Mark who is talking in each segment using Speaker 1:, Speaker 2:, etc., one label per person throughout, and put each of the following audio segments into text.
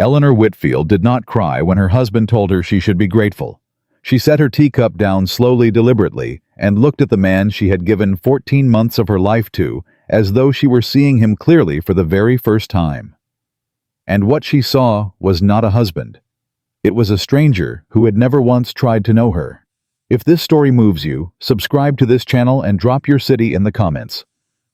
Speaker 1: Eleanor Whitfield did not cry when her husband told her she should be grateful. She set her teacup down slowly, deliberately, and looked at the man she had given 14 months of her life to as though she were seeing him clearly for the very first time. And what she saw was not a husband. It was a stranger who had never once tried to know her. If this story moves you, subscribe to this channel and drop your city in the comments.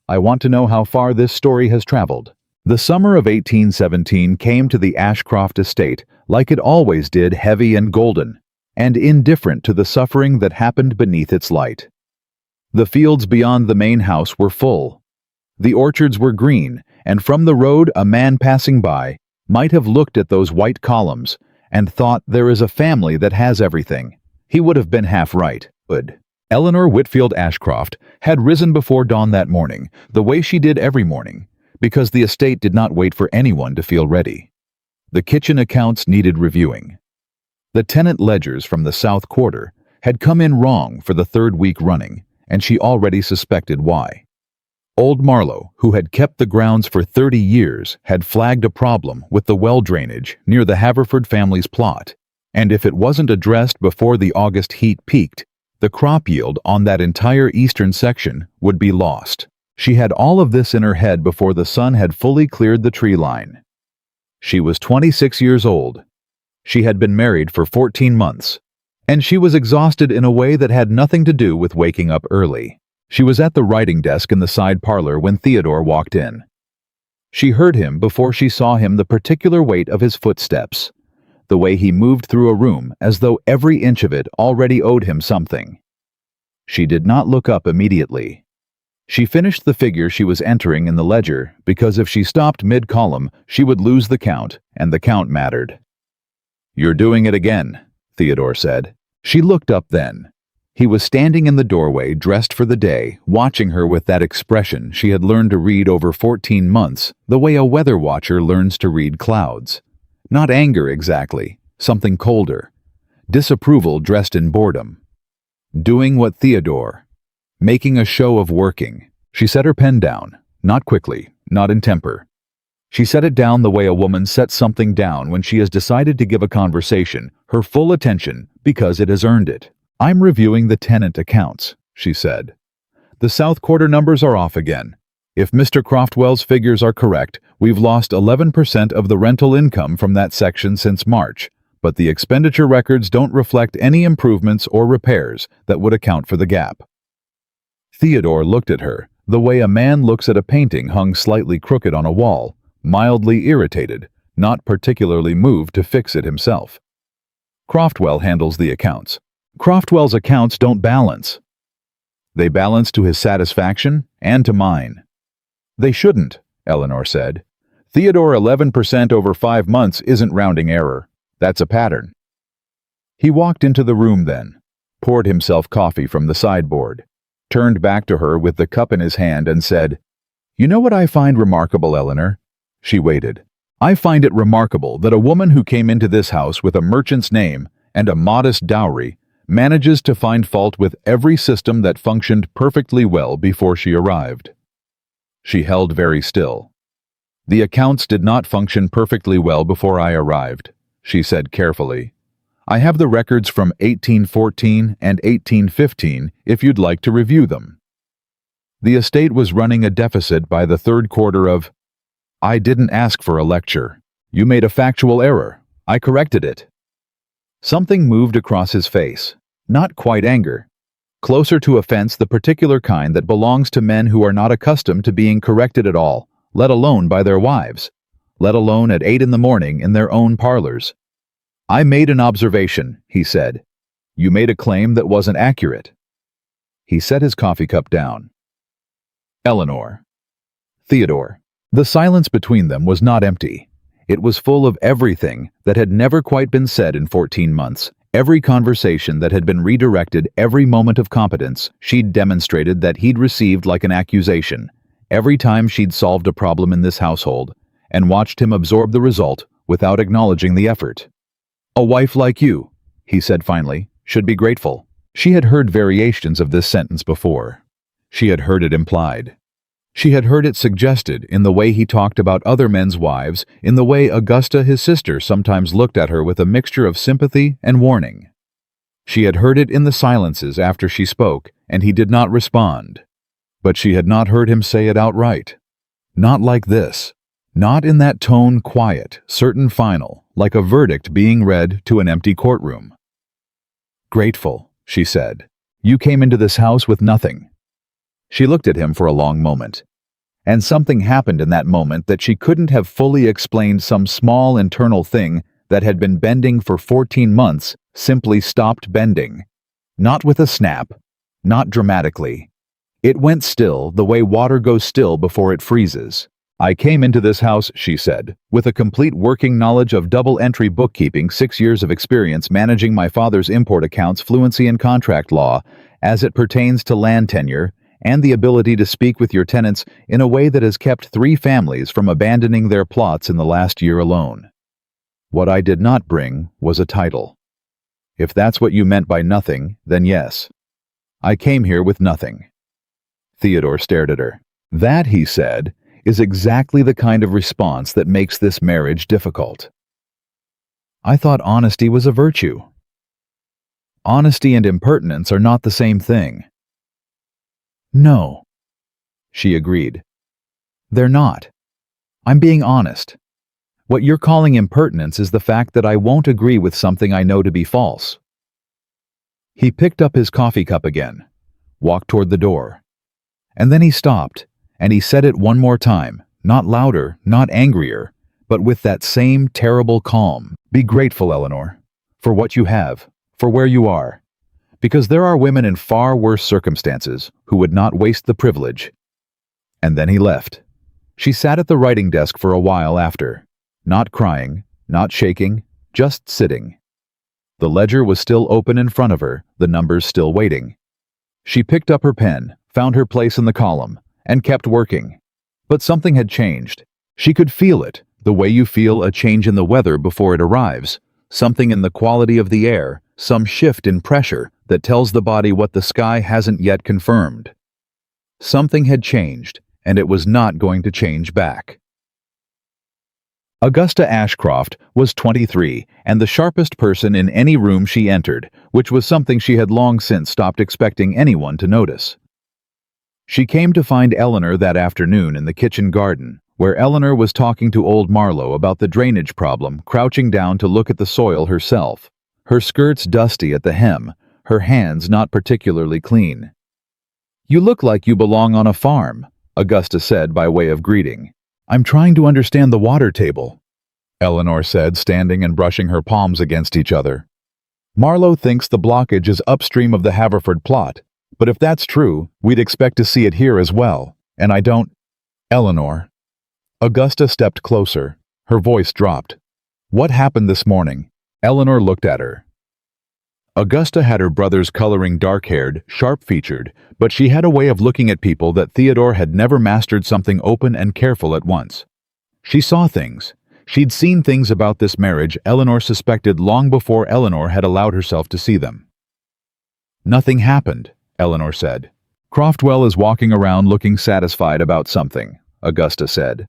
Speaker 1: I want to know how far this story has traveled. The summer of 1817 came to the Ashcroft estate like it always did, heavy and golden, and indifferent to the suffering that happened beneath its light. The fields beyond the main house were full. The orchards were green, and from the road a man passing by might have looked at those white columns and thought, there is a family that has everything. He would have been half right. Eleanor Whitfield Ashcroft had risen before dawn that morning, the way she did every morning, because the estate did not wait for anyone to feel ready. The kitchen accounts needed reviewing. The tenant ledgers from the South Quarter had come in wrong for the third week running, and she already suspected why. Old Marlowe, who had kept the grounds for 30 years, had flagged a problem with the well drainage near the Haverford family's plot, and if it wasn't addressed before the August heat peaked, the crop yield on that entire eastern section would be lost. She had all of this in her head before the sun had fully cleared the tree line. She was 26 years old. She had been married for 14 months, and she was exhausted in a way that had nothing to do with waking up early. She was at the writing desk in the side parlor when Theodore walked in. She heard him before she saw him, the particular weight of his footsteps, the way he moved through a room as though every inch of it already owed him something. She did not look up immediately. She finished the figure she was entering in the ledger because if she stopped mid-column, she would lose the count, and the count mattered. "You're doing it again," Theodore said. She looked up then. He was standing in the doorway, dressed for the day, watching her with that expression she had learned to read over 14 months, the way a weather watcher learns to read clouds. Not anger exactly, something colder. Disapproval dressed in boredom. Doing what Theodore. Making a show of working. She set her pen down, not quickly, not in temper. She set it down the way a woman sets something down when she has decided to give a conversation her full attention because it has earned it. "I'm reviewing the tenant accounts," she said. "The South Quarter numbers are off again. If Mr. Croftwell's figures are correct, we've lost 11% of the rental income from that section since March, but the expenditure records don't reflect any improvements or repairs that would account for the gap." Theodore looked at her, the way a man looks at a painting hung slightly crooked on a wall, mildly irritated, not particularly moved to fix it himself. "Croftwell handles the accounts. Croftwell's accounts don't balance." "They balance to his satisfaction and to mine." "They shouldn't," Eleanor said. "Theodore, 11% over 5 months isn't rounding error. That's a pattern." He walked into the room then, poured himself coffee from the sideboard, turned back to her with the cup in his hand and said, "You know what I find remarkable, Eleanor?" She waited. "I find it remarkable that a woman who came into this house with a merchant's name and a modest dowry manages to find fault with every system that functioned perfectly well before she arrived." She held very still. "The accounts did not function perfectly well before I arrived," she said carefully. "I have the records from 1814 and 1815 if you'd like to review them. The estate was running a deficit by the third quarter of—" "I didn't ask for a lecture. You made a factual error. I corrected it." Something moved across his face. Not quite anger. Closer to offense, the particular kind that belongs to men who are not accustomed to being corrected at all, let alone by their wives, let alone at 8 in the morning in their own parlors. "I made an observation," he said. "You made a claim that wasn't accurate." He set his coffee cup down. "Eleanor." Theodore. The silence between them was not empty. It was full of everything that had never quite been said in 14 months. Every conversation that had been redirected, every moment of competence she'd demonstrated that he'd received like an accusation, every time she'd solved a problem in this household, and watched him absorb the result without acknowledging the effort. "A wife like you," he said finally, "should be grateful." She had heard variations of this sentence before. She had heard it implied. She had heard it suggested in the way he talked about other men's wives, in the way Augusta, his sister, sometimes looked at her with a mixture of sympathy and warning. She had heard it in the silences after she spoke, and he did not respond. But she had not heard him say it outright. Not like this. Not in that tone, quiet, certain, final, like a verdict being read to an empty courtroom. "Grateful," she said. "You came into this house with nothing." She looked at him for a long moment. And something happened in that moment that she couldn't have fully explained. Some small internal thing that had been bending for 14 months simply stopped bending. Not with a snap, not dramatically. It went still the way water goes still before it freezes. "I came into this house," she said, "with a complete working knowledge of double-entry bookkeeping, 6 years of experience managing my father's import accounts, fluency in contract law, as it pertains to land tenure, and the ability to speak with your tenants in a way that has kept 3 families from abandoning their plots in the last year alone. What I did not bring was a title. If that's what you meant by nothing, then yes. I came here with nothing." Theodore stared at her. "That," he said, "is exactly the kind of response that makes this marriage difficult. I thought honesty was a virtue." "Honesty and impertinence are not the same thing." "No," she agreed. "They're not. I'm being honest. What you're calling impertinence is the fact that I won't agree with something I know to be false." He picked up his coffee cup again, walked toward the door. And then he stopped, and he said it one more time, not louder, not angrier, but with that same terrible calm. "Be grateful, Eleanor, for what you have, for where you are. Because there are women in far worse circumstances who would not waste the privilege." And then he left. She sat at the writing desk for a while after, not crying, not shaking, just sitting. The ledger was still open in front of her, the numbers still waiting. She picked up her pen, found her place in the column, and kept working. But something had changed. She could feel it, the way you feel a change in the weather before it arrives, something in the quality of the air, some shift in pressure that tells the body what the sky hasn't yet confirmed. Something had changed, and it was not going to change back. Augusta Ashcroft was 23 and the sharpest person in any room she entered, which was something she had long since stopped expecting anyone to notice. She came to find Eleanor that afternoon in the kitchen garden, where Eleanor was talking to old Marlowe about the drainage problem, crouching down to look at the soil herself, her skirts dusty at the hem, her hands not particularly clean. "You look like you belong on a farm," Augusta said by way of greeting. "I'm trying to understand the water table," Eleanor said, standing and brushing her palms against each other. "Marlowe thinks the blockage is upstream of the Haverford plot, but if that's true, we'd expect to see it here as well, and I don't—" "Eleanor." Augusta stepped closer. Her voice dropped. "What happened this morning?" Eleanor looked at her. Augusta had her brother's coloring, dark-haired, sharp-featured, but she had a way of looking at people that Theodore had never mastered, something open and careful at once. She saw things. She'd seen things about this marriage Eleanor suspected long before Eleanor had allowed herself to see them. "Nothing happened," Eleanor said. "Croftwell is walking around looking satisfied about something," Augusta said.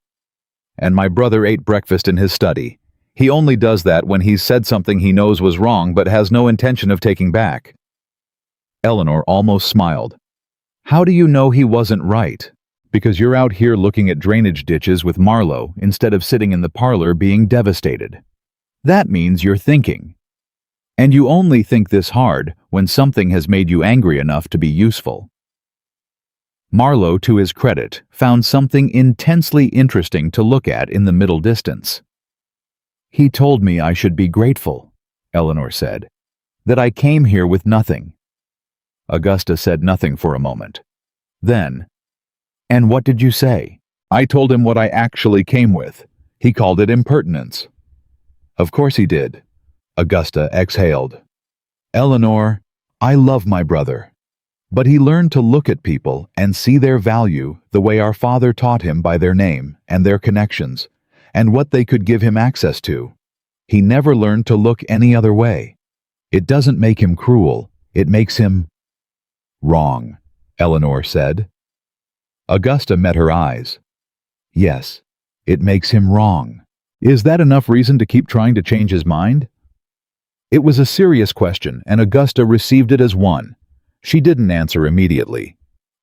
Speaker 1: "And my brother ate breakfast in his study. He only does that when he's said something he knows was wrong but has no intention of taking back." Eleanor almost smiled. "How do you know he wasn't right?" "Because you're out here looking at drainage ditches with Marlowe instead of sitting in the parlor being devastated. That means you're thinking. And you only think this hard when something has made you angry enough to be useful." Marlowe, to his credit, found something intensely interesting to look at in the middle distance. "He told me I should be grateful," Eleanor said, "that I came here with nothing." Augusta said nothing for a moment. Then, "And what did you say?" "I told him what I actually came with. He called it impertinence." "Of course he did." Augusta exhaled. "Eleanor, I love my brother. But he learned to look at people and see their value the way our father taught him, by their name and their connections, and what they could give him access to. He never learned to look any other way. It doesn't make him cruel, it makes him—" "Wrong," Eleanor said. Augusta met her eyes. Yes, it makes him wrong. Is that enough reason to keep trying to change his mind? It was a serious question, and Augusta received it as one. She didn't answer immediately.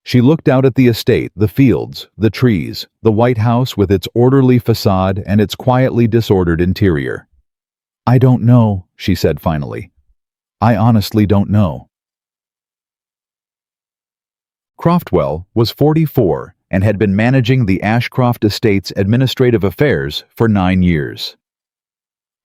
Speaker 1: She looked out at the estate, the fields, the trees, the White House with its orderly facade and its quietly disordered interior. I don't know, she said finally. I honestly don't know. Croftwell was 44 and had been managing the Ashcroft Estate's administrative affairs for 9 years.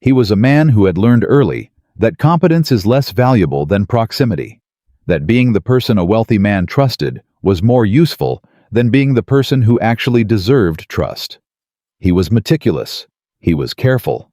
Speaker 1: He was a man who had learned early that competence is less valuable than proximity, that being the person a wealthy man trusted was more useful than being the person who actually deserved trust. He was meticulous. He was careful.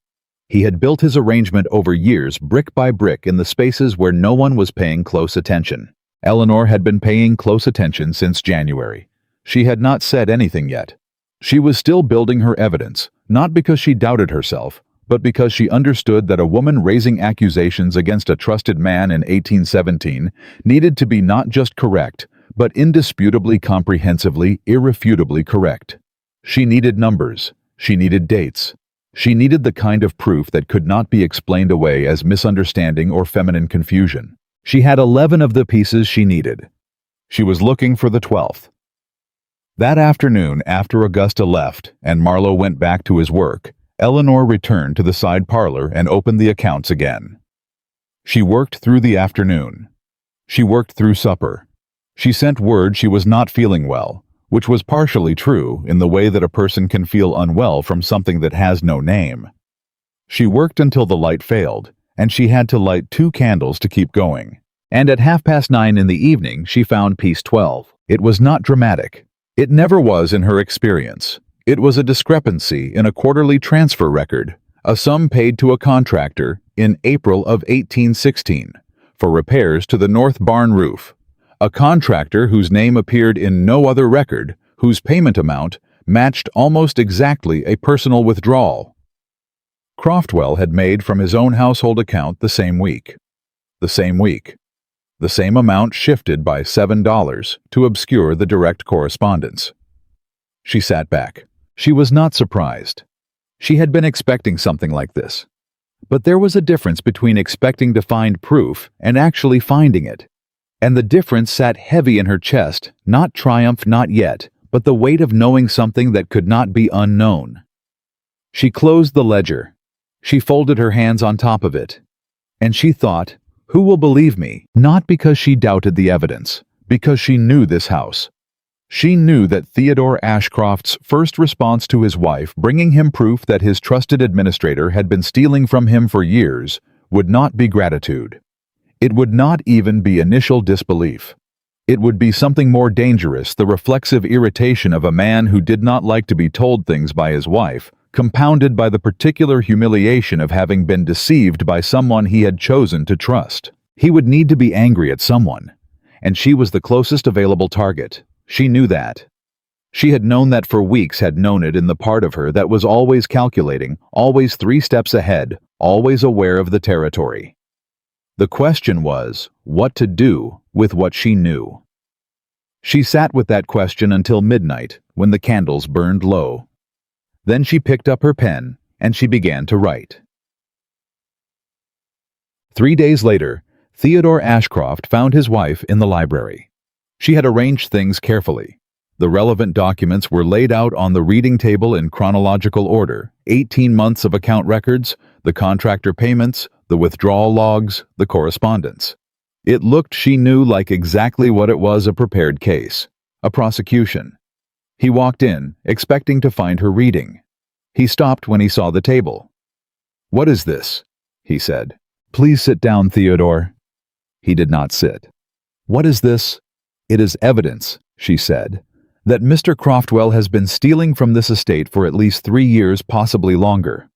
Speaker 1: He had built his arrangement over years, brick by brick, in the spaces where no one was paying close attention. Eleanor had been paying close attention since January. She had not said anything yet. She was still building her evidence, not because she doubted herself, but because she understood that a woman raising accusations against a trusted man in 1817 needed to be not just correct, but indisputably, comprehensively, irrefutably correct. She needed numbers. She needed dates. She needed the kind of proof that could not be explained away as misunderstanding or feminine confusion. She had 11 of the pieces she needed. She was looking for the 12th. That afternoon, after Augusta left and Marlowe went back to his work, Eleanor returned to the side parlor and opened the accounts again. She worked through the afternoon. She worked through supper. She sent word she was not feeling well, which was partially true in the way that a person can feel unwell from something that has no name. She worked until the light failed, and she had to light 2 candles to keep going. And at 9:30 in the evening, she found piece 12. It was not dramatic. It never was in her experience. It was a discrepancy in a quarterly transfer record, a sum paid to a contractor in April of 1816 for repairs to the north barn roof, a contractor whose name appeared in no other record, whose payment amount matched almost exactly a personal withdrawal Croftwell had made from his own household account the same week. The same week. The same amount shifted by $7 to obscure the direct correspondence. She sat back. She was not surprised. She had been expecting something like this. But there was a difference between expecting to find proof and actually finding it. And the difference sat heavy in her chest, not triumph, not yet, but the weight of knowing something that could not be unknown. She closed the ledger. She folded her hands on top of it. And she thought, who will believe me? Not because she doubted the evidence, because she knew this house. She knew that Theodore Ashcroft's first response to his wife bringing him proof that his trusted administrator had been stealing from him for years would not be gratitude. It would not even be initial disbelief. It would be something more dangerous, the reflexive irritation of a man who did not like to be told things by his wife, compounded by the particular humiliation of having been deceived by someone he had chosen to trust. He would need to be angry at someone, and she was the closest available target. She knew that. She had known that for weeks, had known it in the part of her that was always calculating, always 3 steps ahead, always aware of the territory. The question was, what to do with what she knew. She sat with that question until midnight, when the candles burned low. Then she picked up her pen, and she began to write. 3 days later, Theodore Ashcroft found his wife in the library. She had arranged things carefully. The relevant documents were laid out on the reading table in chronological order: 18 months of account records, the contractor payments, the withdrawal logs, the correspondence. It looked, she knew, like exactly what it was: a prepared case, a prosecution. He walked in, expecting to find her reading. He stopped when he saw the table. "What is this?" he said. "Please sit down, Theodore." He did not sit. "What is this?" "It is evidence," she said, "that Mr. Croftwell has been stealing from this estate for at least 3 years, possibly longer.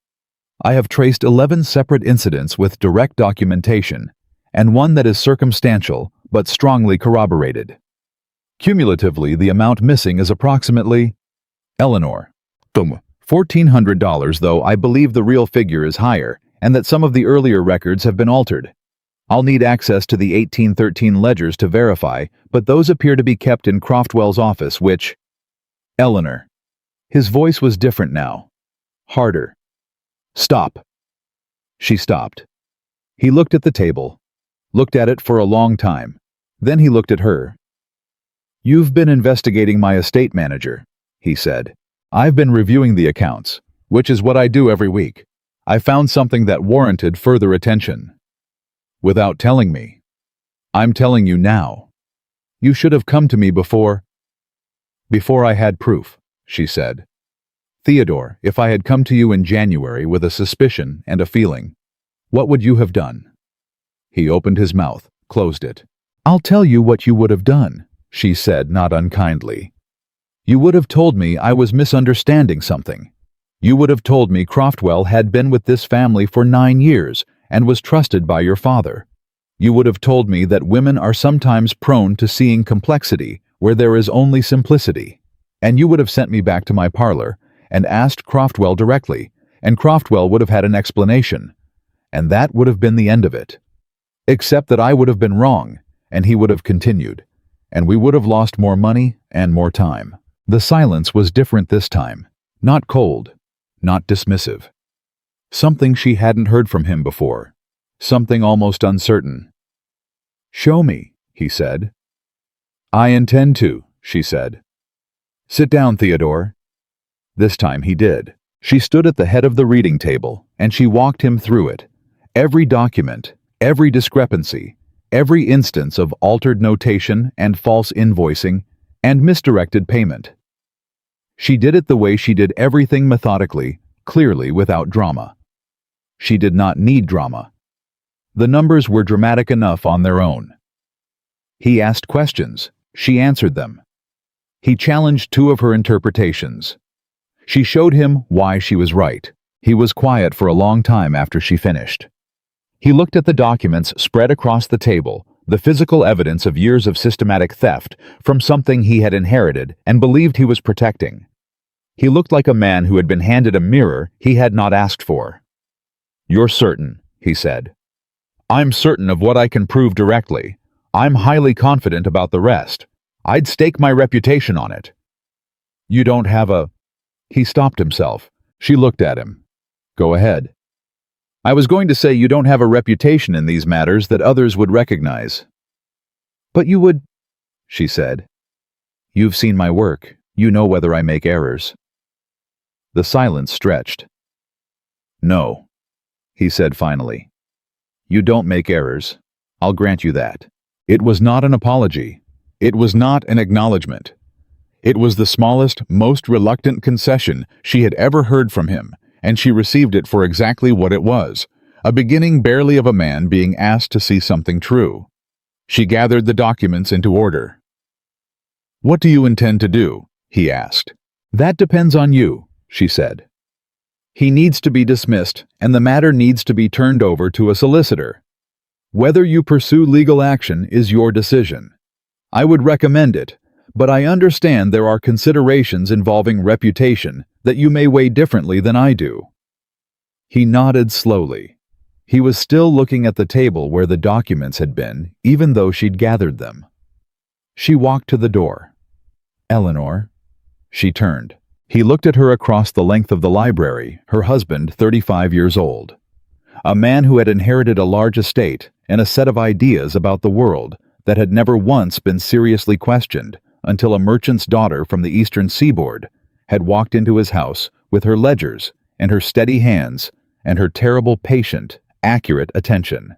Speaker 1: I have traced 11 separate incidents with direct documentation, and one that is circumstantial but strongly corroborated. Cumulatively, the amount missing is approximately..." Eleanor. $1,400, though I believe the real figure is higher, and that some of the earlier records have been altered. I'll need access to the 1813 ledgers to verify, but those appear to be kept in Croftwell's office, which... Eleanor. His voice was different now. Harder. Stop. She stopped. He looked at the table, looked at it for a long time. Then he looked at her. You've been investigating my estate manager, he said. I've been reviewing the accounts, which is what I do every week. I found something that warranted further attention. Without telling me. I'm telling you now. You should have come to me before I had proof, she said. Theodore, if I had come to you in January with a suspicion and a feeling, what would you have done? He opened his mouth, closed it. I'll tell you what you would have done, she said, not unkindly. You would have told me I was misunderstanding something. You would have told me Croftwell had been with this family for 9 years and was trusted by your father. You would have told me that women are sometimes prone to seeing complexity where there is only simplicity. And you would have sent me back to my parlor and asked Croftwell directly, and Croftwell would have had an explanation. And that would have been the end of it. Except that I would have been wrong, and he would have continued, and we would have lost more money and more time. The silence was different this time, not cold, not dismissive. Something she hadn't heard from him before, something almost uncertain. Show me, he said. I intend to, she said. Sit down, Theodore. This time he did. She stood at the head of the reading table, and she walked him through it. Every document, every discrepancy, every instance of altered notation and false invoicing and misdirected payment. She did it the way she did everything methodically, clearly without drama. She did not need drama. The numbers were dramatic enough on their own. He asked questions. She answered them. He challenged 2 of her interpretations. She showed him why she was right. He was quiet for a long time after she finished. He looked at the documents spread across the table, the physical evidence of years of systematic theft from something he had inherited and believed he was protecting. He looked like a man who had been handed a mirror he had not asked for. You're certain, he said. I'm certain of what I can prove directly. I'm highly confident about the rest. I'd stake my reputation on it. You don't have a... He stopped himself. She looked at him. Go ahead. I was going to say you don't have a reputation in these matters that others would recognize. But you would, she said. You've seen my work. You know whether I make errors. The silence stretched. No, he said finally. You don't make errors. I'll grant you that. It was not an apology. It was not an acknowledgement. It was the smallest, most reluctant concession she had ever heard from him, and she received it for exactly what it was, a beginning barely of a man being asked to see something true. She gathered the documents into order. What do you intend to do? He asked. That depends on you, she said. He needs to be dismissed, and the matter needs to be turned over to a solicitor. Whether you pursue legal action is your decision. I would recommend it, but I understand there are considerations involving reputation that you may weigh differently than I do. He nodded slowly. He was still looking at the table where the documents had been, even though she'd gathered them. She walked to the door. Eleanor. She turned. He looked at her across the length of the library, her husband 35 years old. A man who had inherited a large estate and a set of ideas about the world that had never once been seriously questioned until a merchant's daughter from the eastern seaboard had walked into his house with her ledgers and her steady hands and her terrible patient, accurate attention.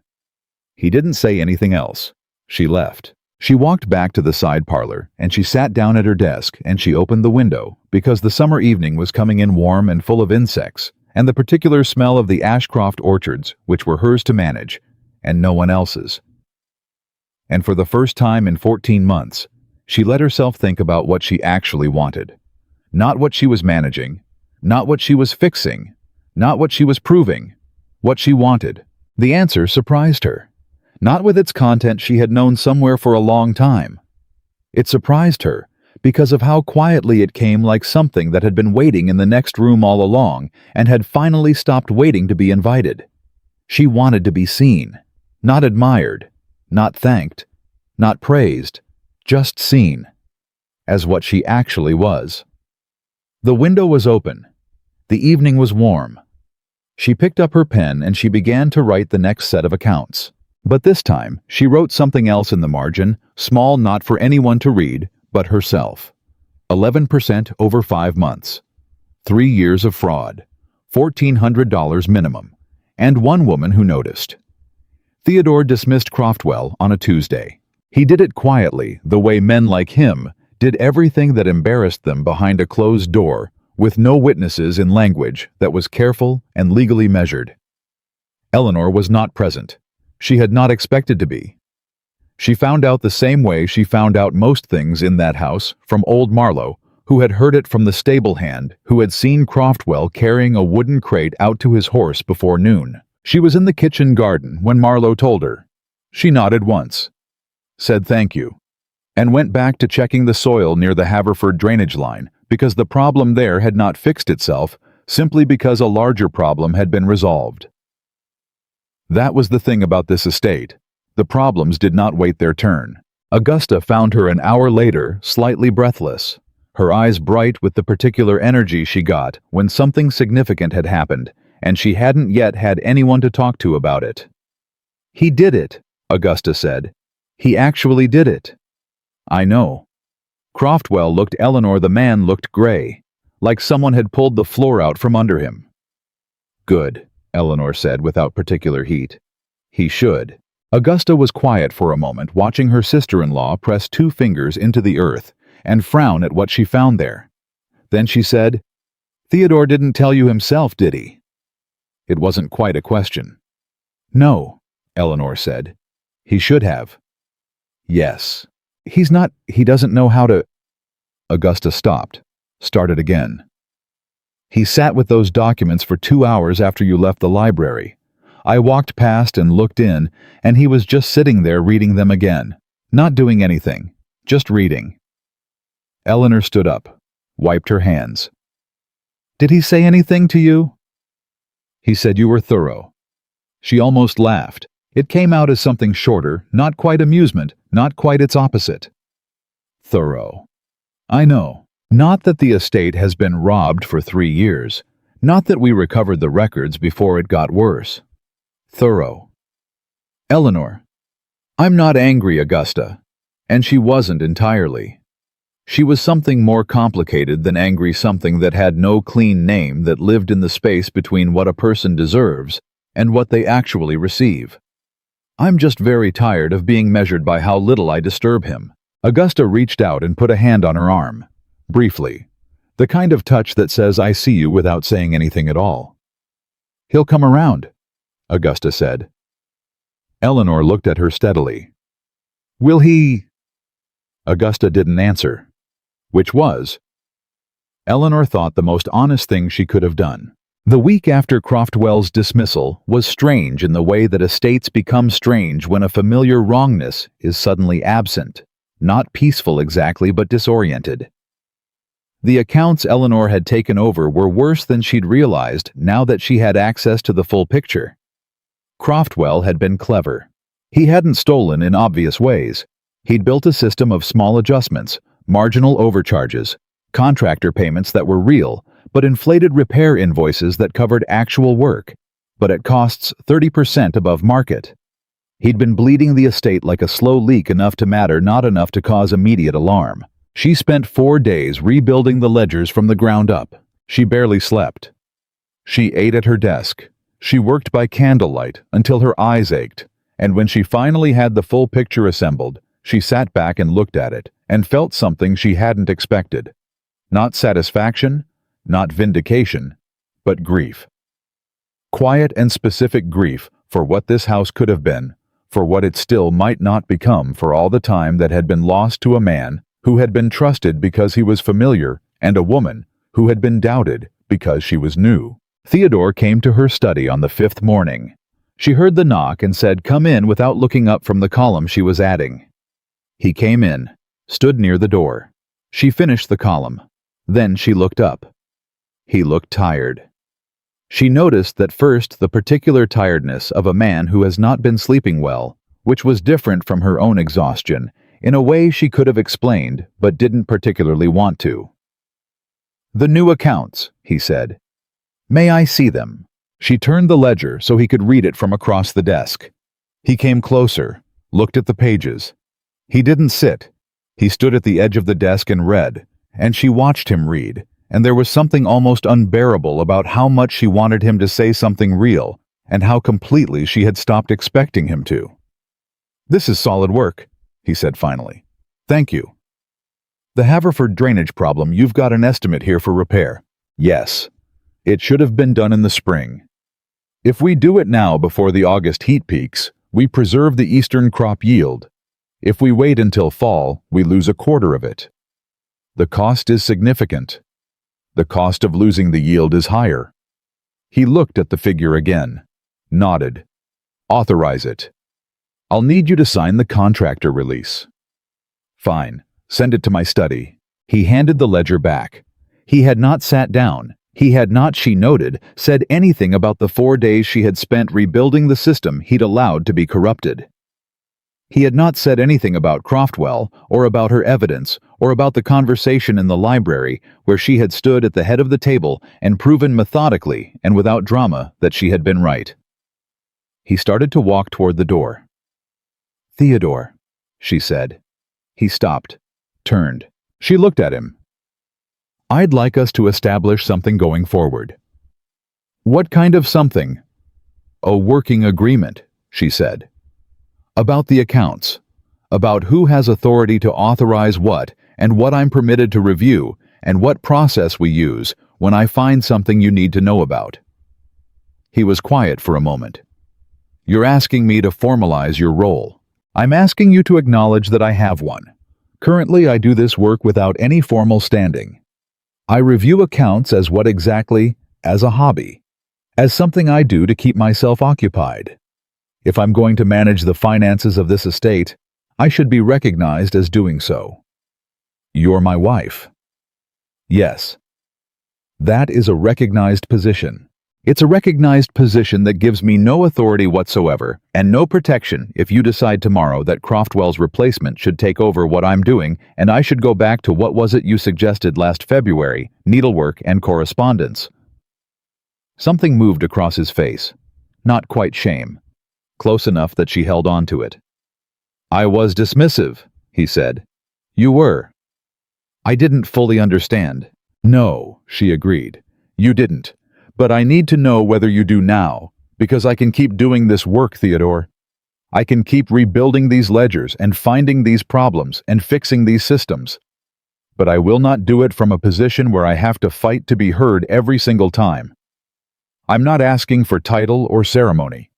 Speaker 1: He didn't say anything else. She left. She walked back to the side parlor, and she sat down at her desk, and she opened the window because the summer evening was coming in warm and full of insects and the particular smell of the Ashcroft orchards, which were hers to manage, and no one else's. And for the first time in 14 months, she let herself think about what she actually wanted. Not what she was managing, not what she was fixing, not what she was proving, what she wanted. The answer surprised her. Not with its content she had known somewhere for a long time. It surprised her because of how quietly it came, like something that had been waiting in the next room all along and had finally stopped waiting to be invited. She wanted to be seen, not admired, not thanked, not praised, just seen, as what she actually was. The window was open. The evening was warm. She picked up her pen and she began to write the next set of accounts. But this time, she wrote something else in the margin, small not for anyone to read, but herself. 11% over 5 months. 3 years of fraud. $1,400 minimum. And one woman who noticed. Theodore dismissed Croftwell on a Tuesday. He did it quietly, the way men like him did everything that embarrassed them behind a closed door, with no witnesses, in language that was careful and legally measured. Eleanor was not present. She had not expected to be. She found out the same way she found out most things in that house from old Marlowe, who had heard it from the stable hand who had seen Croftwell carrying a wooden crate out to his horse before noon. She was in the kitchen garden when Marlowe told her. She nodded once, said thank you, and went back to checking the soil near the Haverford drainage line because the problem there had not fixed itself simply because a larger problem had been resolved. That was the thing about this estate. The problems did not wait their turn. Augusta found her an hour later, slightly breathless, her eyes bright with the particular energy she got when something significant had happened, and she hadn't yet had anyone to talk to about it. "He did it," Augusta said. "He actually did it." "I know." Croftwell looked. Eleanor, the man, looked gray, like someone had pulled the floor out from under him. "Good," Eleanor said without particular heat. "He should." Augusta was quiet for a moment, watching her sister-in-law press 2 fingers into the earth and frown at what she found there. Then she said, "Theodore didn't tell you himself, did he?" It wasn't quite a question. "No," Eleanor said. "He should have." "Yes. He doesn't know how to—" Augusta stopped, started again. "He sat with those documents for 2 hours after you left the library. I walked past and looked in, and he was just sitting there reading them again, not doing anything, just reading." Eleanor stood up, wiped her hands. "Did he say anything to you?" "He said you were thorough." She almost laughed. It came out as something shorter, not quite amusement, not quite its opposite. Thorough. "I know. Not that the estate has been robbed for 3 years. Not that we recovered the records before it got worse. Thorough." "Eleanor." "I'm not angry, Augusta." And she wasn't entirely. She was something more complicated than angry, something that had no clean name, that lived in the space between what a person deserves and what they actually receive. "I'm just very tired of being measured by how little I disturb him." Augusta reached out and put a hand on her arm, briefly, the kind of touch that says "I see you" without saying anything at all. "He'll come around," Augusta said. Eleanor looked at her steadily. "Will he?" Augusta didn't answer. Which was, Eleanor thought, the most honest thing she could have done. The week after Croftwell's dismissal was strange in the way that estates become strange when a familiar wrongness is suddenly absent, not peaceful exactly, but disoriented. The accounts Eleanor had taken over were worse than she'd realized now that she had access to the full picture. Croftwell had been clever. He hadn't stolen in obvious ways. He'd built a system of small adjustments, marginal overcharges, contractor payments that were real, but inflated repair invoices that covered actual work, but at costs 30% above market. He'd been bleeding the estate like a slow leak, enough to matter, not enough to cause immediate alarm. She spent 4 days rebuilding the ledgers from the ground up. She barely slept. She ate at her desk. She worked by candlelight until her eyes ached, and when she finally had the full picture assembled, she sat back and looked at it and felt something she hadn't expected. Not satisfaction, not vindication, but grief. Quiet and specific grief for what this house could have been, for what it still might not become, for all the time that had been lost to a man who had been trusted because he was familiar, and a woman who had been doubted because she was new. Theodore came to her study on the 5th morning. She heard the knock and said, "Come in," without looking up from the column she was adding. He came in, stood near the door. She finished the column. Then she looked up. He looked tired. She noticed that first the particular tiredness of a man who has not been sleeping well, which was different from her own exhaustion, in a way she could have explained but didn't particularly want to. "The new accounts," he said. "May I see them?" She turned the ledger so he could read it from across the desk. He came closer, looked at the pages. He didn't sit. He stood at the edge of the desk and read, and she watched him read, and there was something almost unbearable about how much she wanted him to say something real, and how completely she had stopped expecting him to. "This is solid work," he said finally. "Thank you. The Haverford drainage problem, you've got an estimate here for repair." "Yes. It should have been done in the spring. If we do it now before the August heat peaks, we preserve the eastern crop yield. If we wait until fall, we lose a quarter of it. The cost is significant. The cost of losing the yield is higher." He looked at the figure again, nodded. "Authorize it. I'll need you to sign the contractor release." "Fine. Send it to my study." He handed the ledger back. He had not sat down. He had not, she noted, said anything about the 4 days she had spent rebuilding the system he'd allowed to be corrupted. He had not said anything about Croftwell, or about her evidence, or about the conversation in the library where she had stood at the head of the table and proven methodically and without drama that she had been right. He started to walk toward the door. "Theodore," she said. He stopped, turned. She looked at him. "I'd like us to establish something going forward." "What kind of something?" "A working agreement," she said. "About the accounts. About who has authority to authorize what, and what I'm permitted to review, and what process we use when I find something you need to know about." He was quiet for a moment. "You're asking me to formalize your role. I'm asking you to acknowledge that I have one. Currently, I do this work without any formal standing. I review accounts as what exactly? As a hobby. As something I do to keep myself occupied. If I'm going to manage the finances of this estate, I should be recognized as doing so." "You're my wife." "Yes. That is a recognized position. It's a recognized position that gives me no authority whatsoever and no protection if you decide tomorrow that Croftwell's replacement should take over what I'm doing and I should go back to what was it you suggested last February, needlework and correspondence." Something moved across his face. Not quite shame. Close enough that she held on to it. "I was dismissive," he said. "You were." "I didn't fully understand." "No," she agreed. "You didn't. But I need to know whether you do now, because I can keep doing this work, Theodore. I can keep rebuilding these ledgers and finding these problems and fixing these systems. But I will not do it from a position where I have to fight to be heard every single time. I'm not asking for title or ceremony.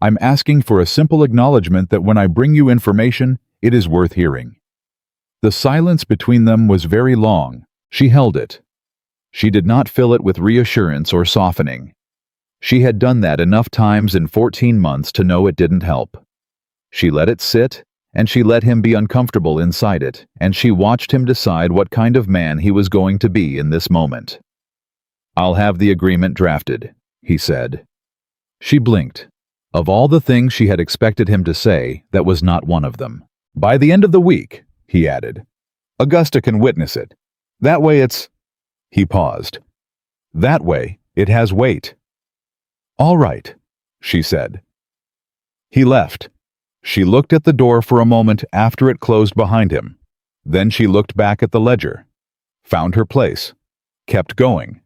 Speaker 1: I'm asking for a simple acknowledgement that when I bring you information, it is worth hearing." The silence between them was very long. She held it. She did not fill it with reassurance or softening. She had done that enough times in 14 months to know it didn't help. She let it sit, and she let him be uncomfortable inside it, and she watched him decide what kind of man he was going to be in this moment. "I'll have the agreement drafted," he said. She blinked. Of all the things she had expected him to say, that was not one of them. "By the end of the week," he added. "Augusta can witness it. That way it's—" He paused. "That way, it has weight." "All right," she said. He left. She looked at the door for a moment after it closed behind him. Then she looked back at the ledger, found her place, kept going.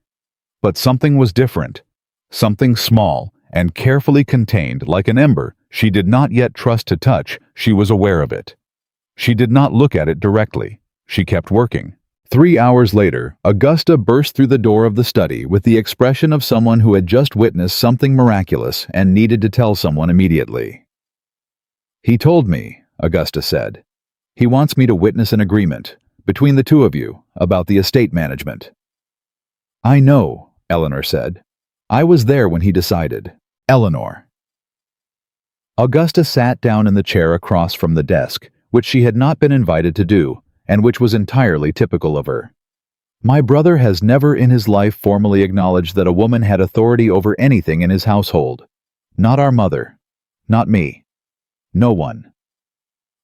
Speaker 1: But something was different. Something small and carefully contained like an ember she did not yet trust to touch. She was aware of it. She did not look at it directly. She kept working. 3 hours later, Augusta burst through the door of the study with the expression of someone who had just witnessed something miraculous and needed to tell someone immediately. "He told me," Augusta said. "He wants me to witness an agreement, between the two of you, about the estate management." "I know," Eleanor said. "I was there when he decided." Eleanor. Augusta sat down in the chair across from the desk, which she had not been invited to do, and which was entirely typical of her. "My brother has never in his life formally acknowledged that a woman had authority over anything in his household. Not our mother. Not me. No one.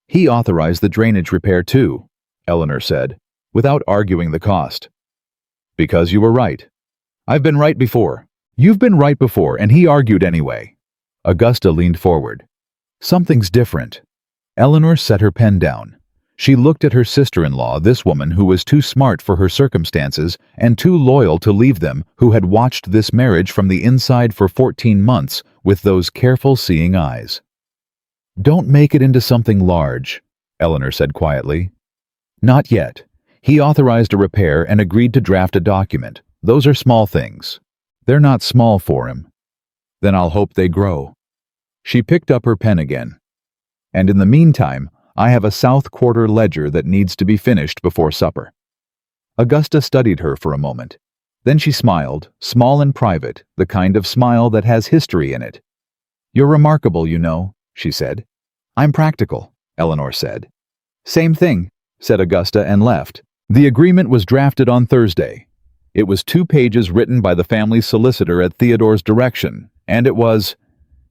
Speaker 1: He authorized the drainage repair too," Eleanor said, without arguing the cost. Because you were right. I've been right before. You've been right before, and he argued anyway. Augusta leaned forward. Something's different. Eleanor set her pen down. She looked at her sister-in-law, this woman who was too smart for her circumstances and too loyal to leave them, who had watched this marriage from the inside for 14 months with those careful seeing eyes. "Don't make it into something large," Eleanor said quietly. "Not yet. He authorized a repair and agreed to draft a document. Those are small things. They're not small for him. Then I'll hope they grow." She picked up her pen again. "And in the meantime, I have a South Quarter ledger that needs to be finished before supper." Augusta studied her for a moment. Then she smiled, small and private, the kind of smile that has history in it. "You're remarkable, you know," she said. "I'm practical," Eleanor said. "Same thing," said Augusta and left. The agreement was drafted on Thursday. It was 2 pages written by the family's solicitor at Theodore's direction, and it was,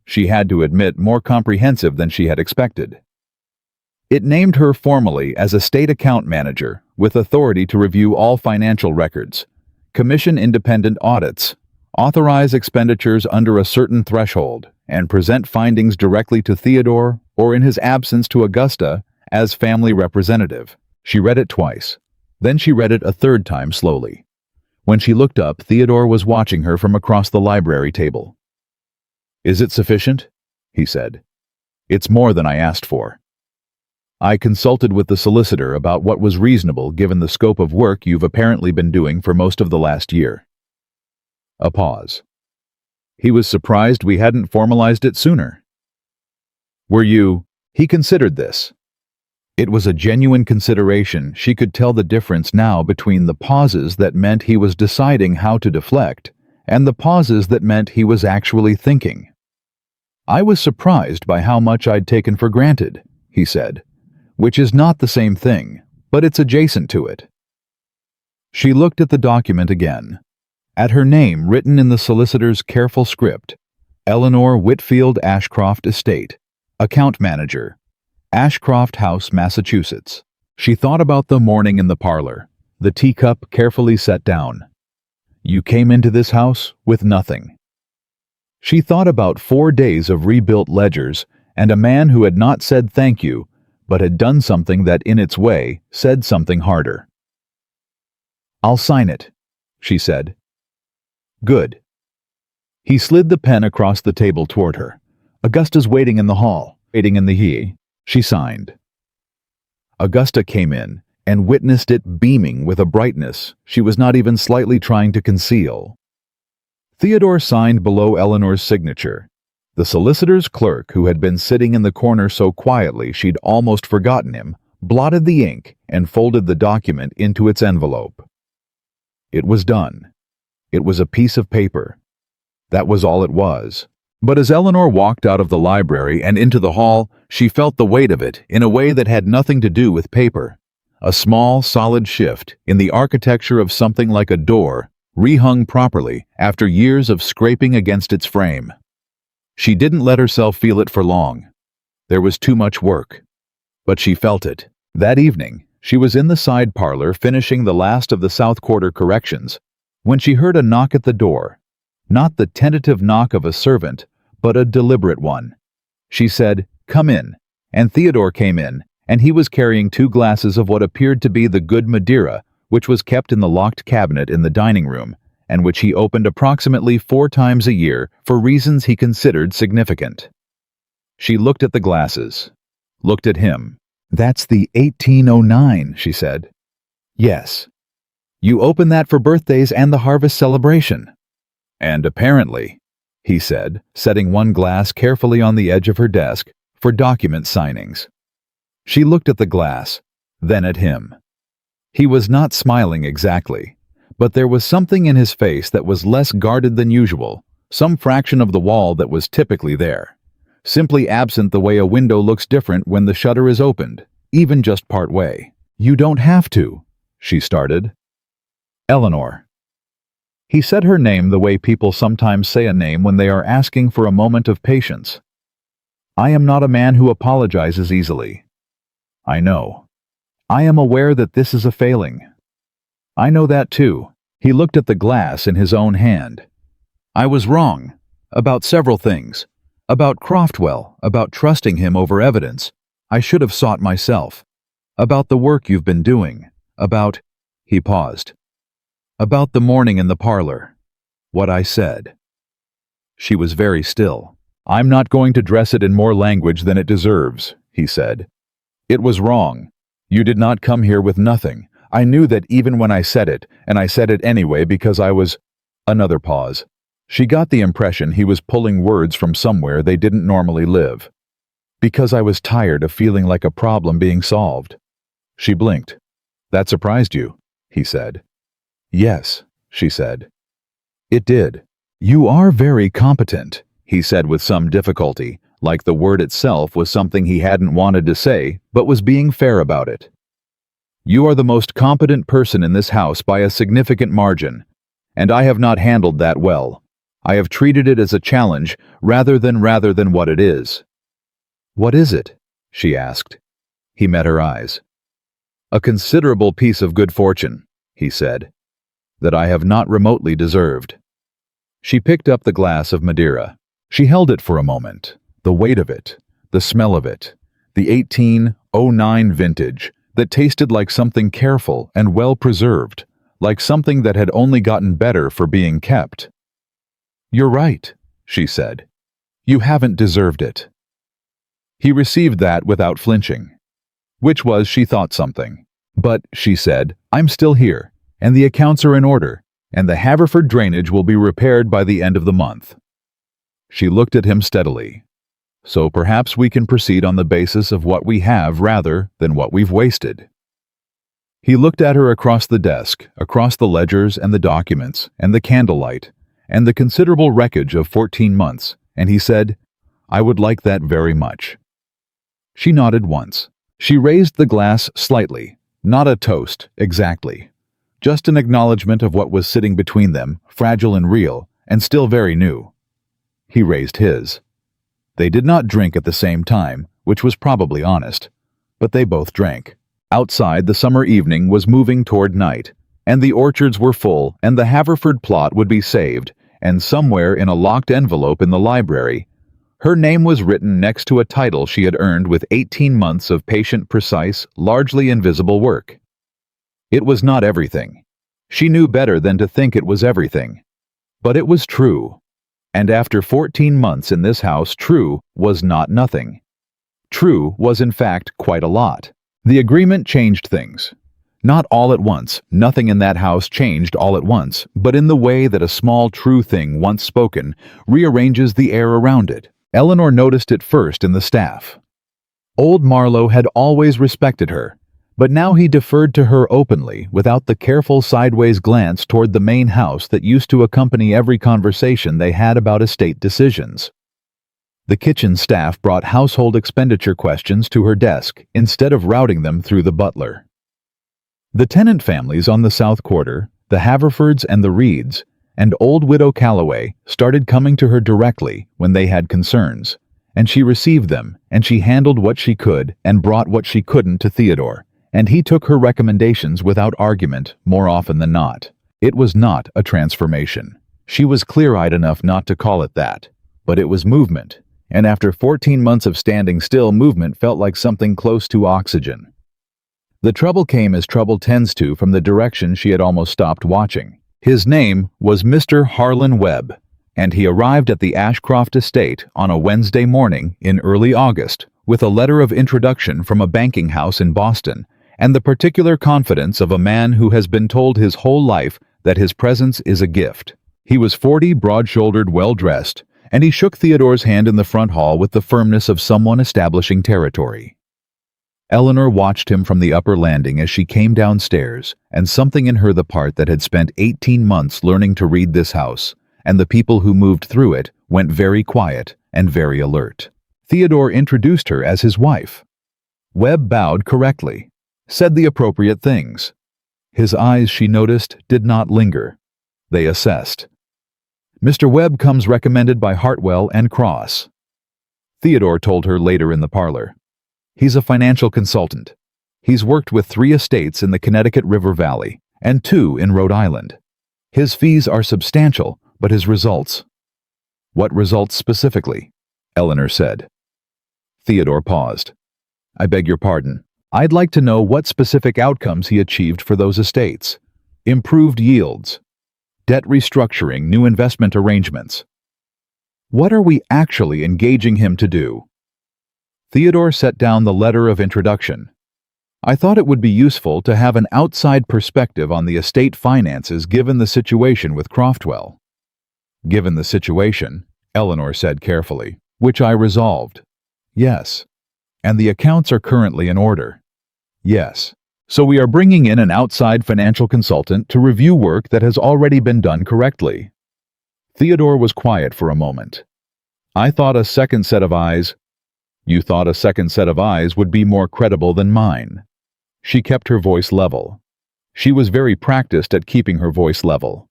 Speaker 1: she had to admit, more comprehensive than she had expected. It named her formally as a state account manager with authority to review all financial records, commission independent audits, authorize expenditures under a certain threshold, and present findings directly to Theodore or in his absence to Augusta as family representative. She read it twice. Then she read it a third time slowly. When she looked up, Theodore was watching her from across the library table. "Is it sufficient?" he said. "It's more than I asked for. I consulted with the solicitor about what was reasonable given the scope of work you've apparently been doing for most of the last year." A pause. He was surprised we hadn't formalized it sooner. "Were you—" He considered this. It was a genuine consideration. She could tell the difference now between the pauses that meant he was deciding how to deflect and the pauses that meant he was actually thinking. "I was surprised by how much I'd taken for granted," he said. "Which is not the same thing, but it's adjacent to it." She looked at the document again. At her name written in the solicitor's careful script, Eleanor Whitfield Ashcroft Estate, Account Manager, Ashcroft House, Massachusetts. She thought about the morning in the parlor, the teacup carefully set down. You came into this house with nothing. She thought about 4 days of rebuilt ledgers and a man who had not said thank you, but had done something that, in its way, said something harder. "I'll sign it," she said. "Good." He slid the pen across the table toward her. "Augusta's waiting in the hall, waiting in the he." She signed. Augusta came in and witnessed it beaming with a brightness she was not even slightly trying to conceal. Theodore signed below Eleanor's signature. The solicitor's clerk, who had been sitting in the corner so quietly she'd almost forgotten him, blotted the ink and folded the document into its envelope. It was done. It was a piece of paper. That was all it was. But as Eleanor walked out of the library and into the hall, she felt the weight of it in a way that had nothing to do with paper. A small, solid shift in the architecture of something like a door, rehung properly after years of scraping against its frame. She didn't let herself feel it for long. There was too much work. But she felt it. That evening, she was in the side parlor finishing the last of the South Quarter corrections, when she heard a knock at the door. Not the tentative knock of a servant, but a deliberate one. She said, "Come in," and Theodore came in, and he was carrying 2 glasses of what appeared to be the good Madeira, which was kept in the locked cabinet in the dining room, and which he opened approximately 4 times a year for reasons he considered significant. She looked at the glasses, looked at him. "That's the 1809, she said. "Yes. You open that for birthdays and the harvest celebration." "And apparently," he said, setting one glass carefully on the edge of her desk, "for document signings." She looked at the glass, then at him. He was not smiling exactly, but there was something in his face that was less guarded than usual, some fraction of the wall that was typically there, simply absent the way a window looks different when the shutter is opened, even just part way. "You don't have to," she started. "Eleanor." He said her name the way people sometimes say a name when they are asking for a moment of patience. "I am not a man who apologizes easily. I know. I am aware that this is a failing. I know that too," He looked at the glass in his own hand. "I was wrong. About several things. About Croftwell, about trusting him over evidence. I should have sought myself. About the work you've been doing. About—" He paused. "About the morning in the parlor. What I said." She was very still. "I'm not going to dress it in more language than it deserves," he said. "It was wrong. You did not come here with nothing. I knew that even when I said it, and I said it anyway because I was—" Another pause. She got the impression he was pulling words from somewhere they didn't normally live. "Because I was tired of feeling like a problem being solved." She blinked. "That surprised you?" he said. "Yes," she said. "It did. You are very competent," he said with some difficulty, like the word itself was something he hadn't wanted to say, but was being fair about it. "You are the most competent person in this house by a significant margin, and I have not handled that well. I have treated it as a challenge rather than what it is." "What is it?" she asked. He met her eyes. "A considerable piece of good fortune," he said, "that I have not remotely deserved." She picked up the glass of Madeira. She held it for a moment, the weight of it, the smell of it, the 1809 vintage that tasted like something careful and well preserved, like something that had only gotten better for being kept. "You're right," she said. "You haven't deserved it." He received that without flinching. Which was, she thought, something. "But," she said, "I'm still here, and the accounts are in order, and the Haverford drainage will be repaired by the end of the month." She looked at him steadily. "So perhaps we can proceed on the basis of what we have rather than what we've wasted." He looked at her across the desk, across the ledgers and the documents and the candlelight and the considerable wreckage of 14 months, and he said, "I would like that very much." She nodded once. She raised the glass slightly, not a toast, exactly. Just an acknowledgement of what was sitting between them, fragile and real, and still very new. He raised his. They did not drink at the same time, which was probably honest, but they both drank. Outside, the summer evening was moving toward night, and the orchards were full, and the Haverford plot would be saved, and somewhere in a locked envelope in the library, her name was written next to a title she had earned with 18 months of patient, precise, largely invisible work. It was not everything. She knew better than to think it was everything. But it was true. And after 14 months in this house, true was not nothing. True was in fact quite a lot. The agreement changed things. Not all at once, nothing in that house changed all at once, but in the way that a small true thing once spoken rearranges the air around it. Eleanor noticed it first in the staff. Old Marlowe had always respected her, but now he deferred to her openly without the careful sideways glance toward the main house that used to accompany every conversation they had about estate decisions. The kitchen staff brought household expenditure questions to her desk instead of routing them through the butler. The tenant families on the South Quarter, the Haverfords and the Reeds, and old widow Calloway started coming to her directly when they had concerns, and she received them, and she handled what she could and brought what she couldn't to Theodore, and he took her recommendations without argument more often than not. It was not a transformation. She was clear-eyed enough not to call it that, but it was movement, and after 14 months of standing still, movement felt like something close to oxygen. The trouble came as trouble tends to from the direction she had almost stopped watching. His name was Mr. Harlan Webb, and he arrived at the Ashcroft estate on a Wednesday morning in early August with a letter of introduction from a banking house in Boston and the particular confidence of a man who has been told his whole life that his presence is a gift. He was 40, broad-shouldered, well-dressed, and he shook Theodore's hand in the front hall with the firmness of someone establishing territory. Eleanor watched him from the upper landing as she came downstairs, and something in her, the part that had spent 18 months learning to read this house, and the people who moved through it, went very quiet and very alert. Theodore introduced her as his wife. Webb bowed correctly, said the appropriate things. His eyes, she noticed, did not linger. They assessed. "Mr. Webb comes recommended by Hartwell and Cross," Theodore told her later in the parlor. "He's a financial consultant. He's worked with 3 estates in the Connecticut River Valley and 2 in Rhode Island. His fees are substantial, but his results— What results specifically? Eleanor said. Theodore paused. I beg your pardon. I'd like to know what specific outcomes he achieved for those estates. Improved yields, debt restructuring, new investment arrangements. What are we actually engaging him to do? Theodore set down the letter of introduction. I thought it would be useful to have an outside perspective on the estate finances given the situation with Croftwell. Given the situation, Eleanor said carefully, which I resolved. Yes. And the accounts are currently in order. Yes. So we are bringing in an outside financial consultant to review work that has already been done correctly. Theodore was quiet for a moment. I thought a second set of eyes— You thought a second set of eyes would be more credible than mine. She kept her voice level. She was very practiced at keeping her voice level.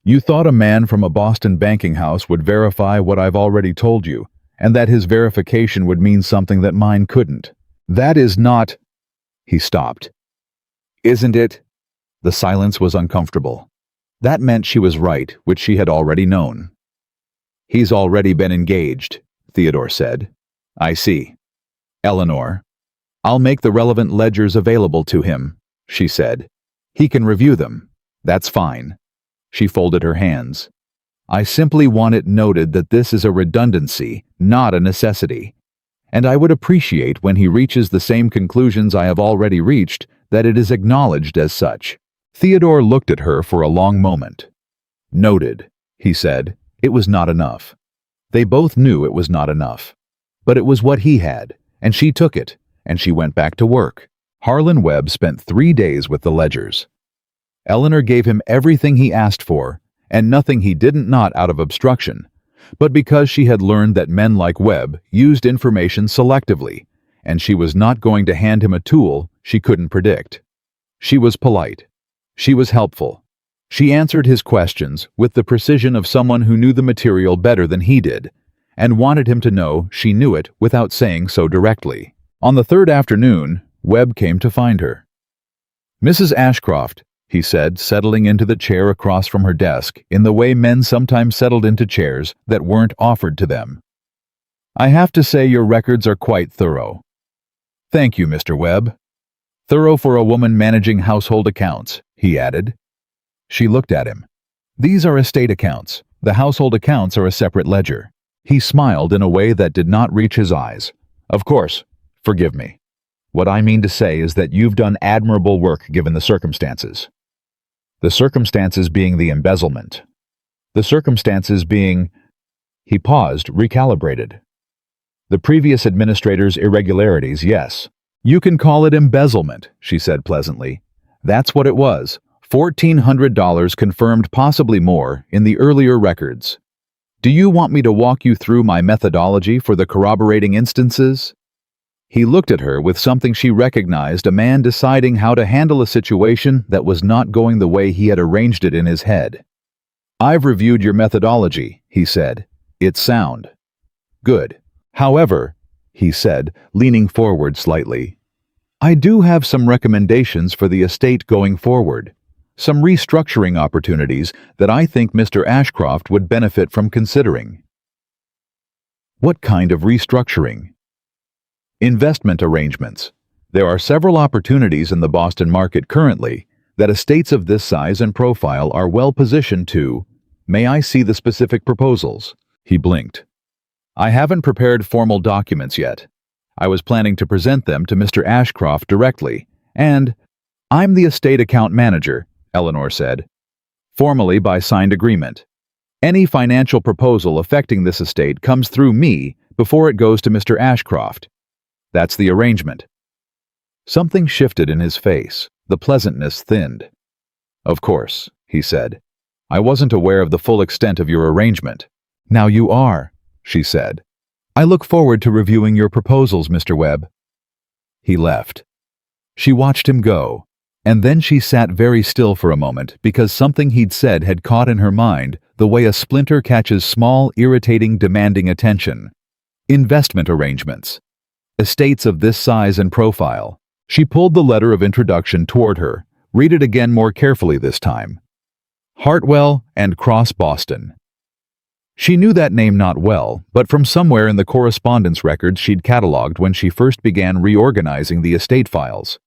Speaker 1: You thought a man from a Boston banking house would verify what I've already told you, and that his verification would mean something that mine couldn't. That is not— He stopped. Isn't it? The silence was uncomfortable. That meant she was right, which she had already known. He's already been engaged, Theodore said. I see. Eleanor, I'll make the relevant ledgers available to him, she said. He can review them. That's fine. She folded her hands. I simply want it noted that this is a redundancy, not a necessity. And I would appreciate when he reaches the same conclusions I have already reached, that it is acknowledged as such. Theodore looked at her for a long moment. Noted, he said. It was not enough. They both knew it was not enough. But it was what he had, and she took it, and she went back to work. Harlan Webb spent 3 days with the ledgers. Eleanor gave him everything he asked for, and nothing he didn't, not out of obstruction, but because she had learned that men like Webb used information selectively, and she was not going to hand him a tool she couldn't predict. She was polite. She was helpful. She answered his questions with the precision of someone who knew the material better than he did, and wanted him to know she knew it without saying so directly. On the third afternoon, Webb came to find her. Mrs. Ashcroft, he said, settling into the chair across from her desk in the way men sometimes settled into chairs that weren't offered to them. I have to say your records are quite thorough. Thank you, Mr. Webb. Thorough for a woman managing household accounts, he added. She looked at him. These are estate accounts. The household accounts are a separate ledger. He smiled in a way that did not reach his eyes. Of course, forgive me. What I mean to say is that you've done admirable work given the circumstances. The circumstances being the embezzlement. The circumstances being— He paused, recalibrated. The previous administrator's irregularities, yes. You can call it embezzlement, she said pleasantly. That's what it was. $1,400 confirmed, possibly more, in the earlier records. Do you want me to walk you through my methodology for the corroborating instances? He looked at her with something she recognized, a man deciding how to handle a situation that was not going the way he had arranged it in his head. I've reviewed your methodology, he said. It's sound. Good. However, he said, leaning forward slightly, I do have some recommendations for the estate going forward. Some restructuring opportunities that I think Mr. Ashcroft would benefit from considering. What kind of restructuring? Investment arrangements. There are several opportunities in the Boston market currently that estates of this size and profile are well positioned to— May I see the specific proposals? He blinked. I haven't prepared formal documents yet. I was planning to present them to Mr. Ashcroft directly, and— I'm the estate account manager, Eleanor said, formally by signed agreement. Any financial proposal affecting this estate comes through me before it goes to Mr. Ashcroft. That's the arrangement. Something shifted in his face. The pleasantness thinned. Of course, he said. I wasn't aware of the full extent of your arrangement. Now you are, she said. I look forward to reviewing your proposals, Mr. Webb. He left. She watched him go, and then she sat very still for a moment because something he'd said had caught in her mind the way a splinter catches small, irritating, demanding attention. Investment arrangements. Estates of this size and profile. She pulled the letter of introduction toward her, read it again more carefully this time. Hartwell and Cross, Boston. She knew that name not well, but from somewhere in the correspondence records she'd cataloged when she first began reorganizing the estate files.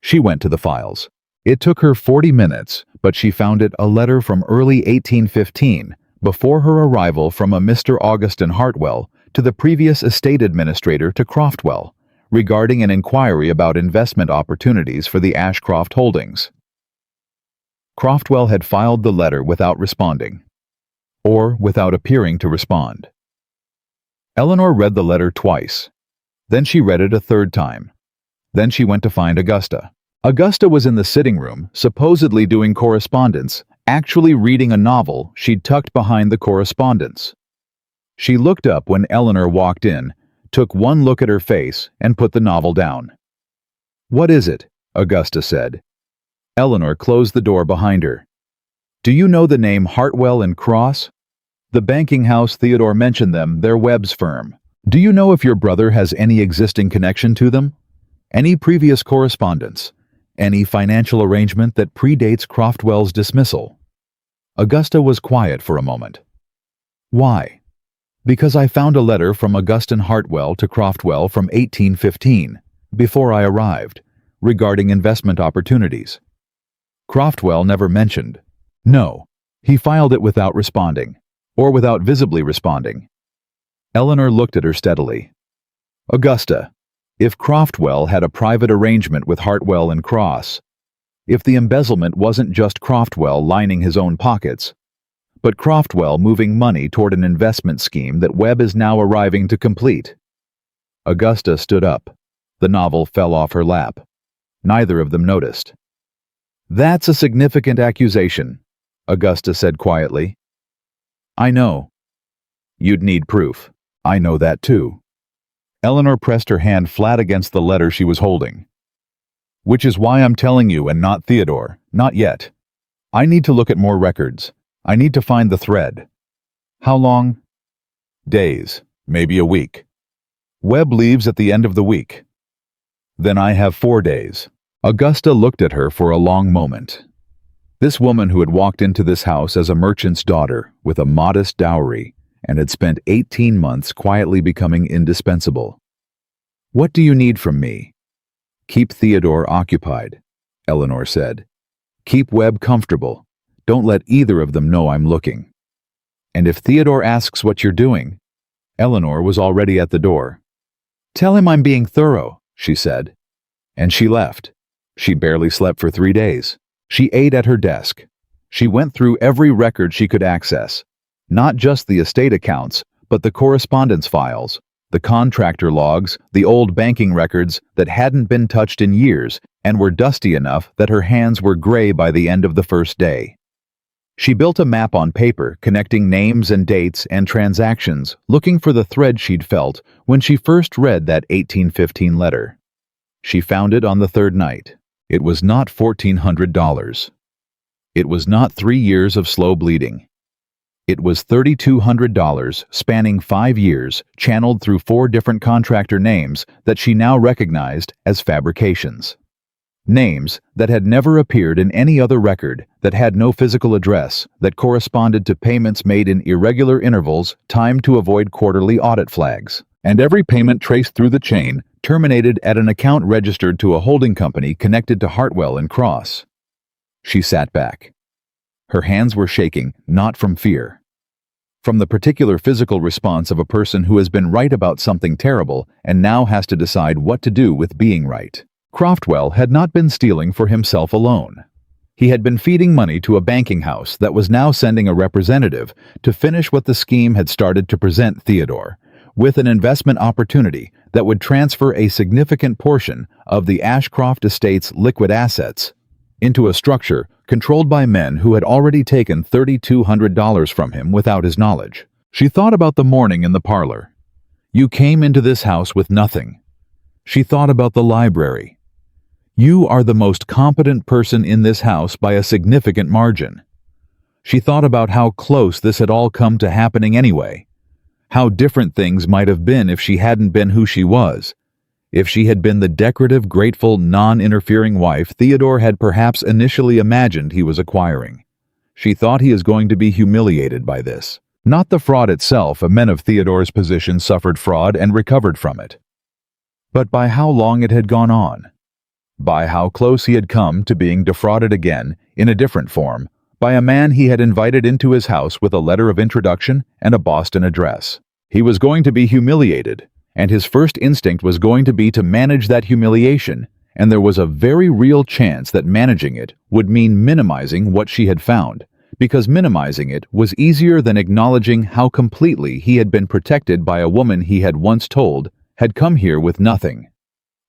Speaker 1: She went to the files. It took her 40 minutes, but she found it a letter from early 1815, before her arrival from a Mr. Augustin Hartwell to the previous estate administrator to Croftwell, regarding an inquiry about investment opportunities for the Ashcroft holdings. Croftwell had filed the letter without responding, or without appearing to respond. Eleanor read the letter twice. Then she read it a third time. Then she went to find Augusta. Augusta was in the sitting room, supposedly doing correspondence, actually reading a novel she'd tucked behind the correspondence. She looked up when Eleanor walked in, took one look at her face, and put the novel down. "What is it?" Augusta said. Eleanor closed the door behind her. "Do you know the name Hartwell and Cross? The banking house Theodore mentioned them, they're Webb's firm. Do you know if your brother has any existing connection to them? Any previous correspondence? Any financial arrangement that predates Croftwell's dismissal?" Augusta was quiet for a moment. "Why?" "Because I found a letter from Augustin Hartwell to Croftwell from 1815, before I arrived, regarding investment opportunities. Croftwell never mentioned. No, he filed it without responding, or without visibly responding." Eleanor looked at her steadily. "Augusta, if Croftwell had a private arrangement with Hartwell and Cross, if the embezzlement wasn't just Croftwell lining his own pockets, but Croftwell moving money toward an investment scheme that Webb is now arriving to complete." Augusta stood up. The novel fell off her lap. Neither of them noticed. "That's a significant accusation," Augusta said quietly. "I know." "You'd need proof. I know that too." Eleanor pressed her hand flat against the letter she was holding. "Which is why I'm telling you and not Theodore. Not yet. I need to look at more records. I need to find the thread." "How long?" "Days. Maybe a week. Webb leaves at the end of the week. Then I have 4 days." Augusta looked at her for a long moment. This woman who had walked into this house as a merchant's daughter with a modest dowry and had spent 18 months quietly becoming indispensable. "What do you need from me?" "Keep Theodore occupied," Eleanor said. "Keep Webb comfortable. Don't let either of them know I'm looking. And if Theodore asks what you're doing..." Eleanor was already at the door. "Tell him I'm being thorough," she said. And she left. She barely slept for 3 days. She ate at her desk. She went through every record she could access, not just the estate accounts, but the correspondence files, the contractor logs, the old banking records that hadn't been touched in years and were dusty enough that her hands were gray by the end of the first day. She built a map on paper connecting names and dates and transactions, looking for the thread she'd felt when she first read that 1815 letter. She found it on the third night. It was not $1,400. It was not 3 years of slow bleeding. It was $3,200 spanning 5 years, channeled through 4 different contractor names that she now recognized as fabrications. Names that had never appeared in any other record, that had no physical address, that corresponded to payments made in irregular intervals timed to avoid quarterly audit flags. And every payment traced through the chain terminated at an account registered to a holding company connected to Hartwell and Cross. She sat back. Her hands were shaking, not from fear. From the particular physical response of a person who has been right about something terrible and now has to decide what to do with being right. Croftwell had not been stealing for himself alone. He had been feeding money to a banking house that was now sending a representative to finish what the scheme had started to present Theodore, with an investment opportunity that would transfer a significant portion of the Ashcroft estate's liquid assets into a structure controlled by men who had already taken $3,200 from him without his knowledge. She thought about the morning in the parlor. You came into this house with nothing. She thought about the library. You are the most competent person in this house by a significant margin. She thought about how close this had all come to happening anyway. How different things might have been if she hadn't been who she was. If she had been the decorative, grateful, non-interfering wife Theodore had perhaps initially imagined he was acquiring. She thought he is going to be humiliated by this. Not the fraud itself, men of Theodore's position suffered fraud and recovered from it. But by how long it had gone on. By how close he had come to being defrauded again, in a different form, by a man he had invited into his house with a letter of introduction and a Boston address. He was going to be humiliated, and his first instinct was going to be to manage that humiliation, and there was a very real chance that managing it would mean minimizing what she had found, because minimizing it was easier than acknowledging how completely he had been protected by a woman he had once told had come here with nothing.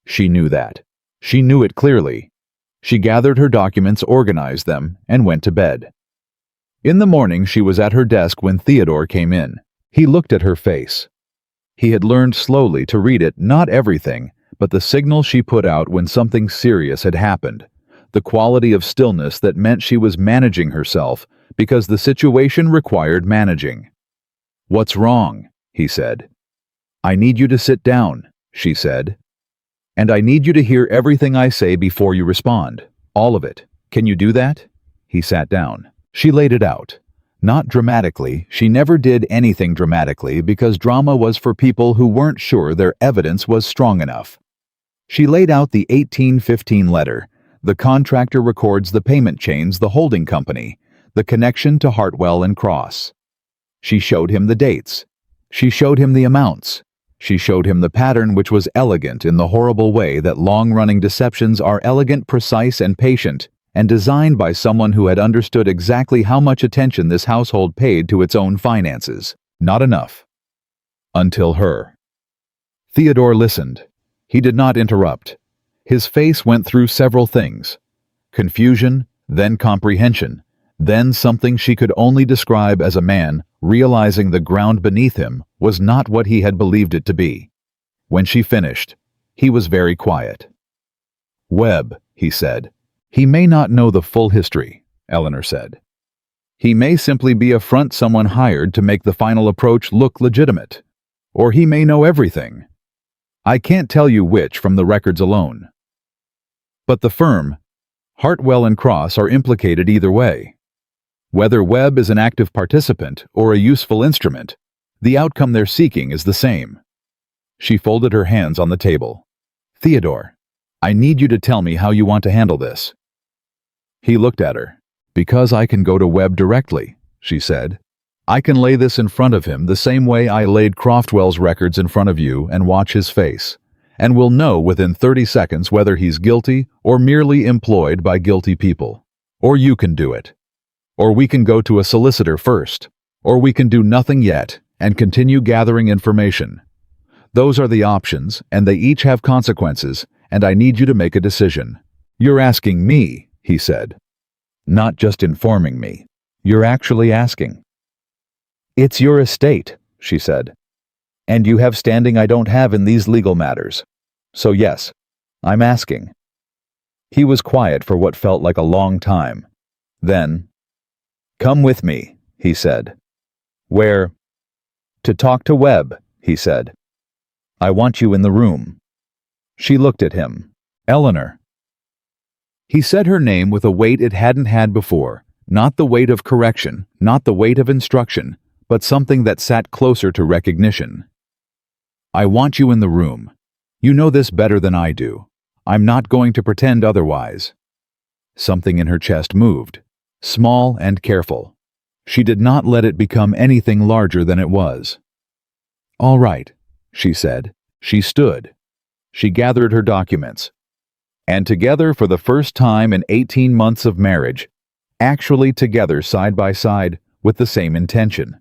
Speaker 1: She knew that. She knew it clearly. She gathered her documents, organized them, and went to bed. In the morning she was at her desk when Theodore came in. He looked at her face. He had learned slowly to read it, not everything, but the signal she put out when something serious had happened, the quality of stillness that meant she was managing herself because the situation required managing. "What's wrong?" he said. "I need you to sit down," she said. "And I need you to hear everything I say before you respond. All of it. Can you do that?" He sat down. She laid it out. Not dramatically. She never did anything dramatically because drama was for people who weren't sure their evidence was strong enough. She laid out the 1815 letter. The contractor records the payment chains, the holding company, the connection to Hartwell and Cross. She showed him the dates. She showed him the amounts. She showed him the pattern, which was elegant in the horrible way that long-running deceptions are elegant, precise, and patient, and designed by someone who had understood exactly how much attention this household paid to its own finances. Not enough. Until her. Theodore listened. He did not interrupt. His face went through several things. Confusion, then comprehension, then something she could only describe as a man realizing the ground beneath him was not what he had believed it to be. When she finished, he was very quiet. "Webb," he said. "He may not know the full history," Eleanor said. "He may simply be a front someone hired to make the final approach look legitimate. Or he may know everything. I can't tell you which from the records alone. But the firm, Hartwell and Cross, are implicated either way. Whether Webb is an active participant or a useful instrument, the outcome they're seeking is the same." She folded her hands on the table. "Theodore, I need you to tell me how you want to handle this." He looked at her. "Because I can go to Webb directly," she said. "I can lay this in front of him the same way I laid Croftwell's records in front of you and watch his face, and we'll know within 30 seconds whether he's guilty or merely employed by guilty people. Or you can do it. Or we can go to a solicitor first. Or we can do nothing yet and continue gathering information. Those are the options, and they each have consequences, and I need you to make a decision." "You're asking me," he said. "Not just informing me. You're actually asking." "It's your estate," she said. "And you have standing I don't have in these legal matters. So yes, I'm asking." He was quiet for what felt like a long time. Then, "Come with me," he said. "Where?" "To talk to Webb," he said. "I want you in the room." She looked at him. "Eleanor." He said her name with a weight it hadn't had before, not the weight of correction, not the weight of instruction, but something that sat closer to recognition. "I want you in the room. You know this better than I do. I'm not going to pretend otherwise." Something in her chest moved, small and careful. She did not let it become anything larger than it was. "All right," she said. She stood. She gathered her documents. And together for the first time in 18 months of marriage, actually together side by side with the same intention,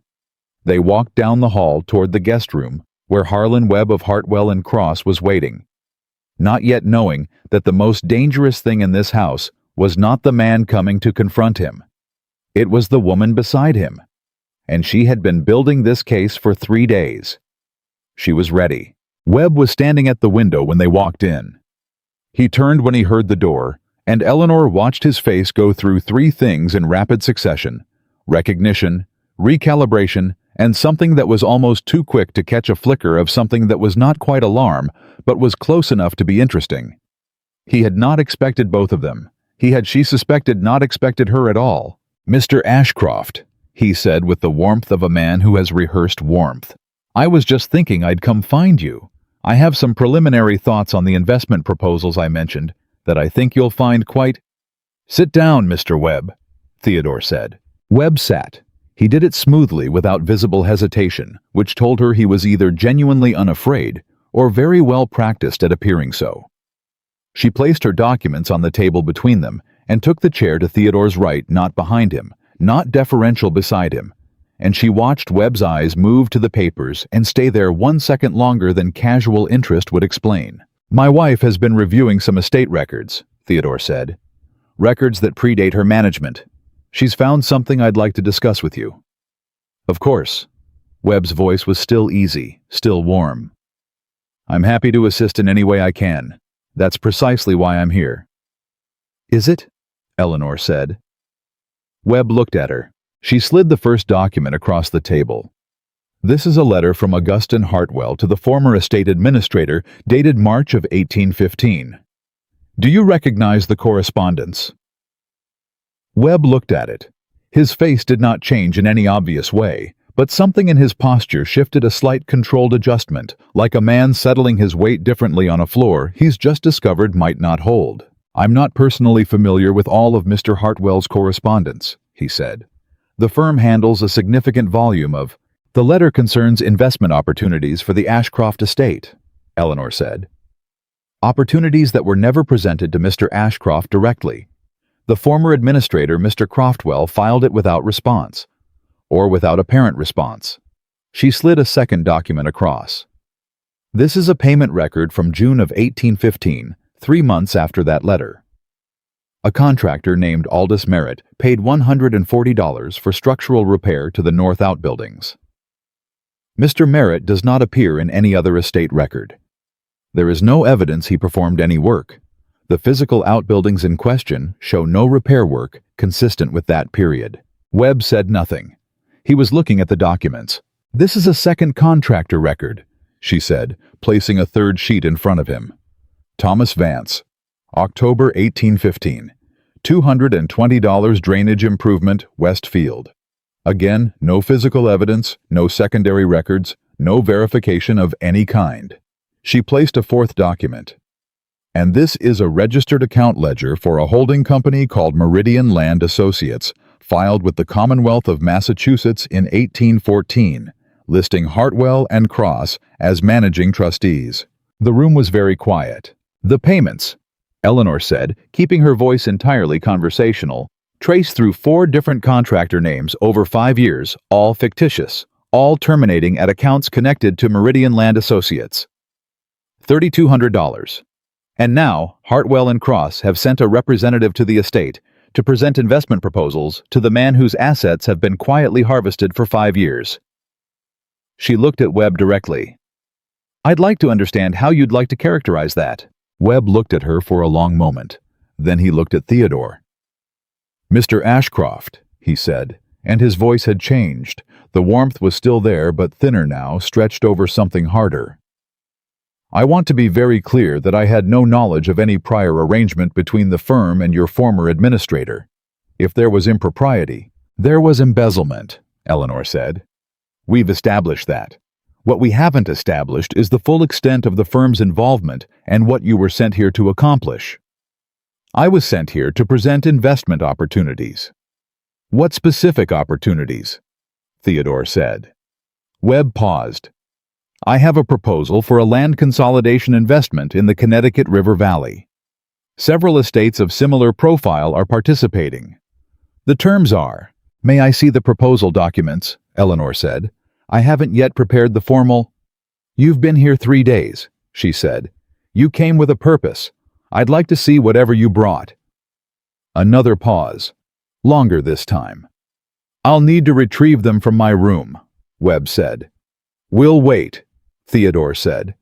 Speaker 1: they walked down the hall toward the guest room where Harlan Webb of Hartwell and Cross was waiting, not yet knowing that the most dangerous thing in this house was not the man coming to confront him. It was the woman beside him, and she had been building this case for 3 days. She was ready. Webb was standing at the window when they walked in. He turned when he heard the door, and Eleanor watched his face go through 3 things in rapid succession: recognition, recalibration, and something that was almost too quick to catch a flicker of something that was not quite alarm, but was close enough to be interesting. He had not expected both of them. She suspected not expected her at all. Mr. Ashcroft, he said with the warmth of a man who has rehearsed warmth. I was just thinking I'd come find you. I have some preliminary thoughts on the investment proposals I mentioned that I think you'll find quite— Sit down, Mr. Webb, Theodore said. Webb sat. He did it smoothly without visible hesitation, which told her he was either genuinely unafraid or very well practiced at appearing so. She placed her documents on the table between them and took the chair to Theodore's right, not behind him, not deferential beside him, and she watched Webb's eyes move to the papers and stay there 1 second longer than casual interest would explain. My wife has been reviewing some estate records, Theodore said. Records that predate her management. She's found something I'd like to discuss with you. Of course. Webb's voice was still easy, still warm. I'm happy to assist in any way I can. That's precisely why I'm here. Is it? Eleanor said. Webb looked at her. She slid the first document across the table. This is a letter from Augustine Hartwell to the former estate administrator dated March of 1815. Do you recognize the correspondence? Webb looked at it. His face did not change in any obvious way, but something in his posture shifted a slight controlled adjustment, like a man settling his weight differently on a floor he's just discovered might not hold. I'm not personally familiar with all of Mr. Hartwell's correspondence, he said. The firm handles a significant volume of— The letter concerns investment opportunities for the Ashcroft estate, Eleanor said. Opportunities that were never presented to Mr. Ashcroft directly. The former administrator, Mr. Croftwell, filed it without response, or without apparent response. She slid a second document across. This is a payment record from June of 1815, 3 months after that letter. A contractor named Aldous Merritt paid $140 for structural repair to the north outbuildings. Mr. Merritt does not appear in any other estate record. There is no evidence he performed any work. The physical outbuildings in question show no repair work consistent with that period. Webb said nothing. He was looking at the documents. This is a second contractor record, she said, placing a third sheet in front of him. Thomas Vance, October 1815. $220 drainage improvement, West Field. Again, no physical evidence, no secondary records, no verification of any kind. She placed a fourth document. And this is a registered account ledger for a holding company called Meridian Land Associates, filed with the Commonwealth of Massachusetts in 1814, listing Hartwell and Cross as managing trustees. The room was very quiet. The payments, Eleanor said, keeping her voice entirely conversational, traced through 4 different contractor names over 5 years, all fictitious, all terminating at accounts connected to Meridian Land Associates. $3,200. And now, Hartwell and Cross have sent a representative to the estate to present investment proposals to the man whose assets have been quietly harvested for 5 years. She looked at Webb directly. I'd like to understand how you'd like to characterize that. Webb looked at her for a long moment. Then he looked at Theodore. Mr. Ashcroft, he said, and his voice had changed. The warmth was still there, but thinner now, stretched over something harder. I want to be very clear that I had no knowledge of any prior arrangement between the firm and your former administrator. If there was impropriety, there was embezzlement, Eleanor said. We've established that. What we haven't established is the full extent of the firm's involvement and what you were sent here to accomplish. I was sent here to present investment opportunities. What specific opportunities? Theodore said. Webb paused. I have a proposal for a land consolidation investment in the Connecticut River Valley. Several estates of similar profile are participating. The terms are— May I see the proposal documents? Eleanor said. I haven't yet prepared the formal— You've been here 3 days, she said. You came with a purpose. I'd like to see whatever you brought. Another pause. Longer this time. I'll need to retrieve them from my room, Webb said. We'll wait, Theodore said.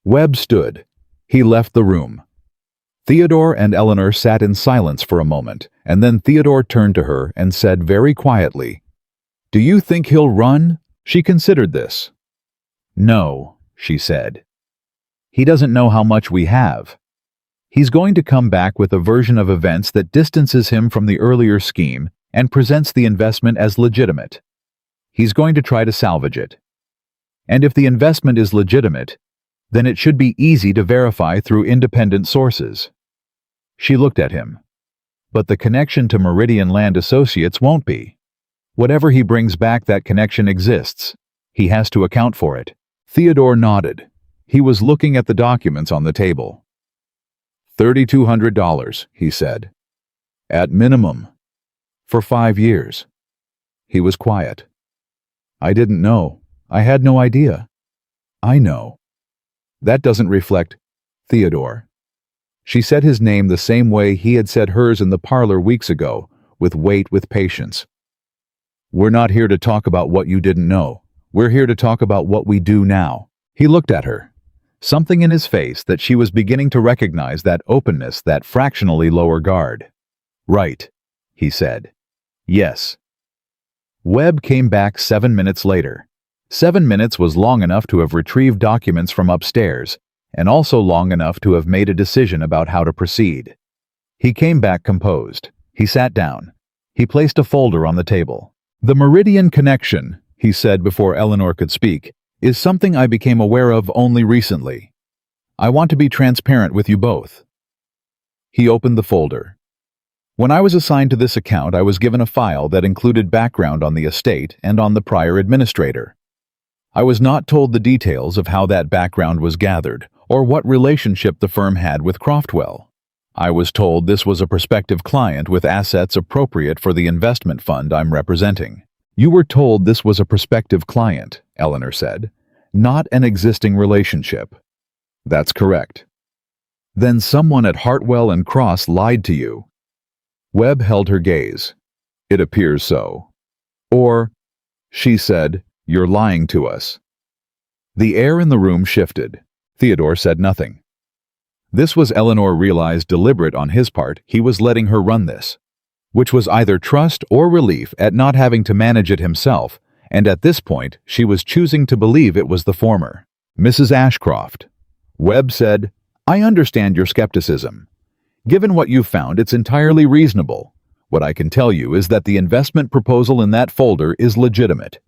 Speaker 1: Webb stood. He left the room. Theodore and Eleanor sat in silence for a moment, and then Theodore turned to her and said very quietly, Do you think he'll run? She considered this. No, she said. He doesn't know how much we have. He's going to come back with a version of events that distances him from the earlier scheme and presents the investment as legitimate. He's going to try to salvage it. And if the investment is legitimate, then it should be easy to verify through independent sources. She looked at him. But the connection to Meridian Land Associates won't be. Whatever he brings back, that connection exists. He has to account for it. Theodore nodded. He was looking at the documents on the table. $3,200, he said. At minimum. For 5 years. He was quiet. I didn't know. I had no idea. I know. That doesn't reflect Theodore. She said his name the same way he had said hers in the parlor weeks ago, with weight, with patience. We're not here to talk about what you didn't know. We're here to talk about what we do now. He looked at her. Something in his face that she was beginning to recognize, that openness, that fractionally lower guard. Right, he said. Yes. Webb came back 7 minutes later. 7 minutes was long enough to have retrieved documents from upstairs, and also long enough to have made a decision about how to proceed. He came back composed. He sat down. He placed a folder on the table. The Meridian connection, he said before Eleanor could speak, is something I became aware of only recently. I want to be transparent with you both. He opened the folder. When I was assigned to this account, I was given a file that included background on the estate and on the prior administrator. I was not told the details of how that background was gathered or what relationship the firm had with Croftwell. I was told this was a prospective client with assets appropriate for the investment fund I'm representing. You were told this was a prospective client, Eleanor said, not an existing relationship. That's correct. Then someone at Hartwell and Cross lied to you. Webb held her gaze. It appears so. Or, she said, you're lying to us. The air in the room shifted. Theodore said nothing. This was, Eleanor realized, deliberate on his part. He was letting her run this, which was either trust or relief at not having to manage it himself, and at this point she was choosing to believe it was the former. Mrs. Ashcroft. Webb said, I understand your skepticism. Given what you've found, it's entirely reasonable. What I can tell you is that the investment proposal in that folder is legitimate.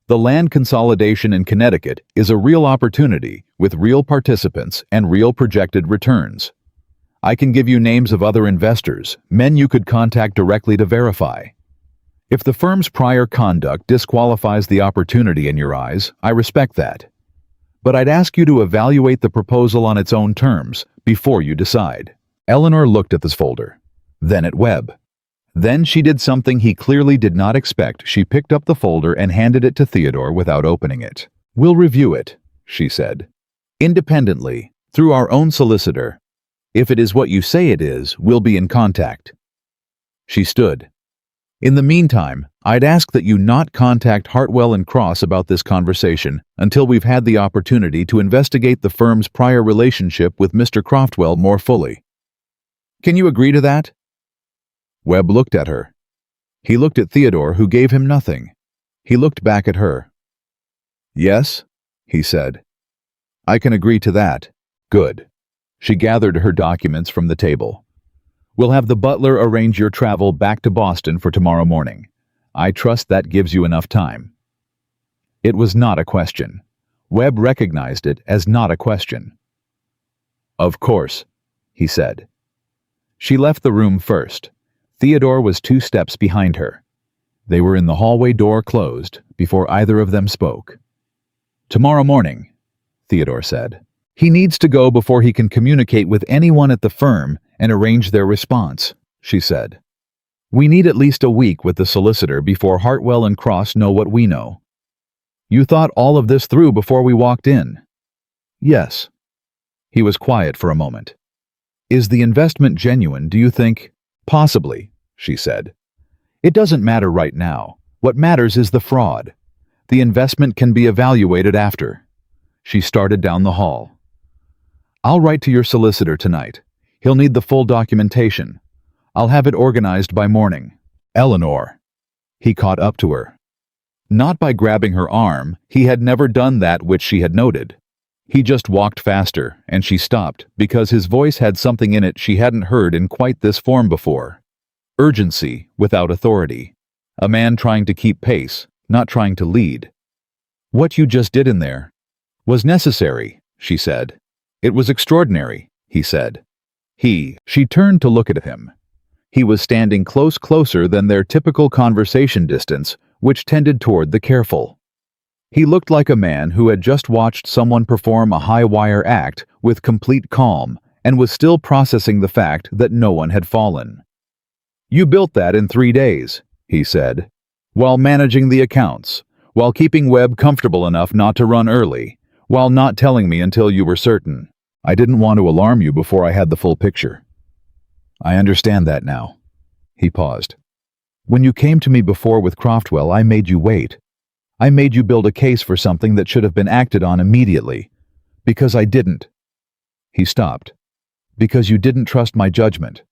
Speaker 1: The land consolidation in Connecticut is a real opportunity with real participants and real projected returns. I can give you names of other investors, men you could contact directly to verify. If the firm's prior conduct disqualifies the opportunity in your eyes, I respect that. But I'd ask you to evaluate the proposal on its own terms before you decide. Eleanor looked at this folder, then at Webb. Then she did something he clearly did not expect. She picked up the folder and handed it to Theodore without opening it. We'll review it, she said. Independently, through our own solicitor. If it is what you say it is, we'll be in contact. She stood. In the meantime, I'd ask that you not contact Hartwell and Cross about this conversation until we've had the opportunity to investigate the firm's prior relationship with Mr. Croftwell more fully. Can you agree to that? Webb looked at her. He looked at Theodore, who gave him nothing. He looked back at her. Yes, he said. I can agree to that. Good. She gathered her documents from the table. We'll have the butler arrange your travel back to Boston for tomorrow morning. I trust that gives you enough time. It was not a question. Webb recognized it as not a question. Of course, he said. She left the room first. Theodore was 2 steps behind her. They were in the hallway, door closed, before either of them spoke. Tomorrow morning, Theodore said. He needs to go before he can communicate with anyone at the firm and arrange their response, she said. We need at least a week with the solicitor before Hartwell and Cross know what we know. You thought all of this through before we walked in? Yes. He was quiet for a moment. Is the investment genuine, do you think? Possibly, she said. It doesn't matter right now. What matters is the fraud. The investment can be evaluated after. She started down the hall. I'll write to your solicitor tonight. He'll need the full documentation. I'll have it organized by morning. Eleanor. He caught up to her. Not by grabbing her arm. He had never done that which she had noted. He just walked faster, and she stopped, because his voice had something in it she hadn't heard in quite this form before. Urgency without authority. A man trying to keep pace, not trying to lead. "What you just did in there was necessary," she said. "It was extraordinary," he said. She turned to look at him. He was standing closer than their typical conversation distance, which tended toward the careful. He looked like a man who had just watched someone perform a high-wire act with complete calm and was still processing the fact that no one had fallen. "You built that in 3 days," he said, "while managing the accounts, while keeping Webb comfortable enough not to run early, while not telling me until you were certain. I didn't want to alarm you before I had the full picture." "I understand that now." He paused. "When you came to me before with Croftwell, I made you wait. I made you build a case for something that should have been acted on immediately. Because I didn't." He stopped. "Because you didn't trust my judgment,"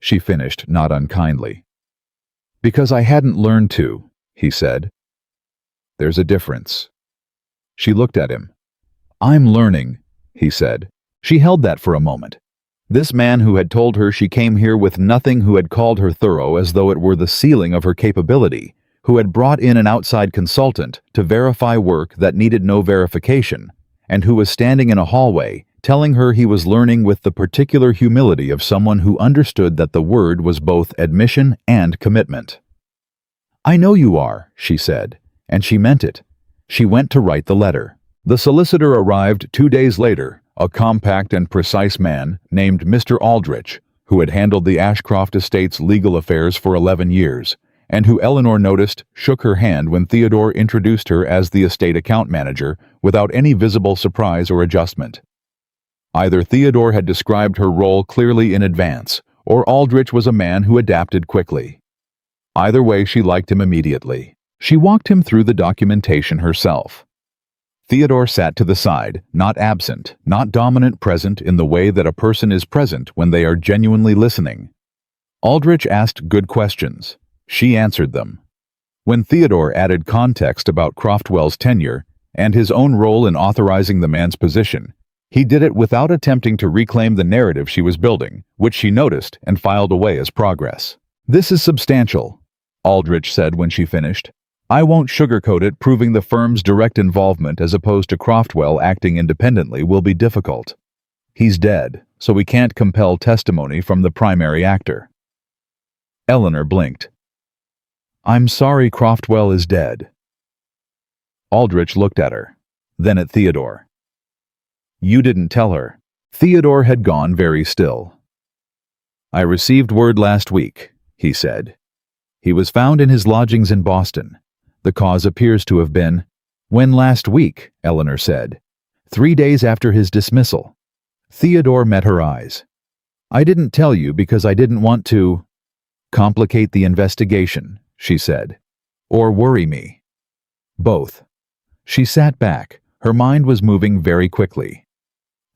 Speaker 1: she finished, not unkindly. "Because I hadn't learned to," he said. "There's a difference." She looked at him. "I'm learning," he said. She held that for a moment. This man who had told her she came here with nothing, who had called her thorough as though it were the ceiling of her capability, who had brought in an outside consultant to verify work that needed no verification, and who was standing in a hallway telling her he was learning with the particular humility of someone who understood that the word was both admission and commitment. "I know you are," she said, and she meant it. She went to write the letter. The solicitor arrived 2 days later, a compact and precise man named Mr. Aldrich, who had handled the Ashcroft estate's legal affairs for 11 years, and who Eleanor noticed shook her hand when Theodore introduced her as the estate account manager without any visible surprise or adjustment. Either Theodore had described her role clearly in advance, or Aldrich was a man who adapted quickly. Either way, she liked him immediately. She walked him through the documentation herself. Theodore sat to the side, not absent, not dominant, present in the way that a person is present when they are genuinely listening. Aldrich asked good questions. She answered them. When Theodore added context about Croftwell's tenure and his own role in authorizing the man's position, he did it without attempting to reclaim the narrative she was building, which she noticed and filed away as progress. "This is substantial," Aldrich said when she finished. "I won't sugarcoat it. Proving the firm's direct involvement as opposed to Croftwell acting independently will be difficult. He's dead, so we can't compel testimony from the primary actor." Eleanor blinked. "I'm sorry Croftwell is dead." Aldrich looked at her, then at Theodore. "You didn't tell her." Theodore had gone very still. "I received word last week," he said. "He was found in his lodgings in Boston. The cause appears to have been—" "When last week?" Eleanor said. 3 days after his dismissal." Theodore met her eyes. "I didn't tell you because I didn't want to complicate the investigation," she said. "Or worry me." "Both." She sat back. Her mind was moving very quickly.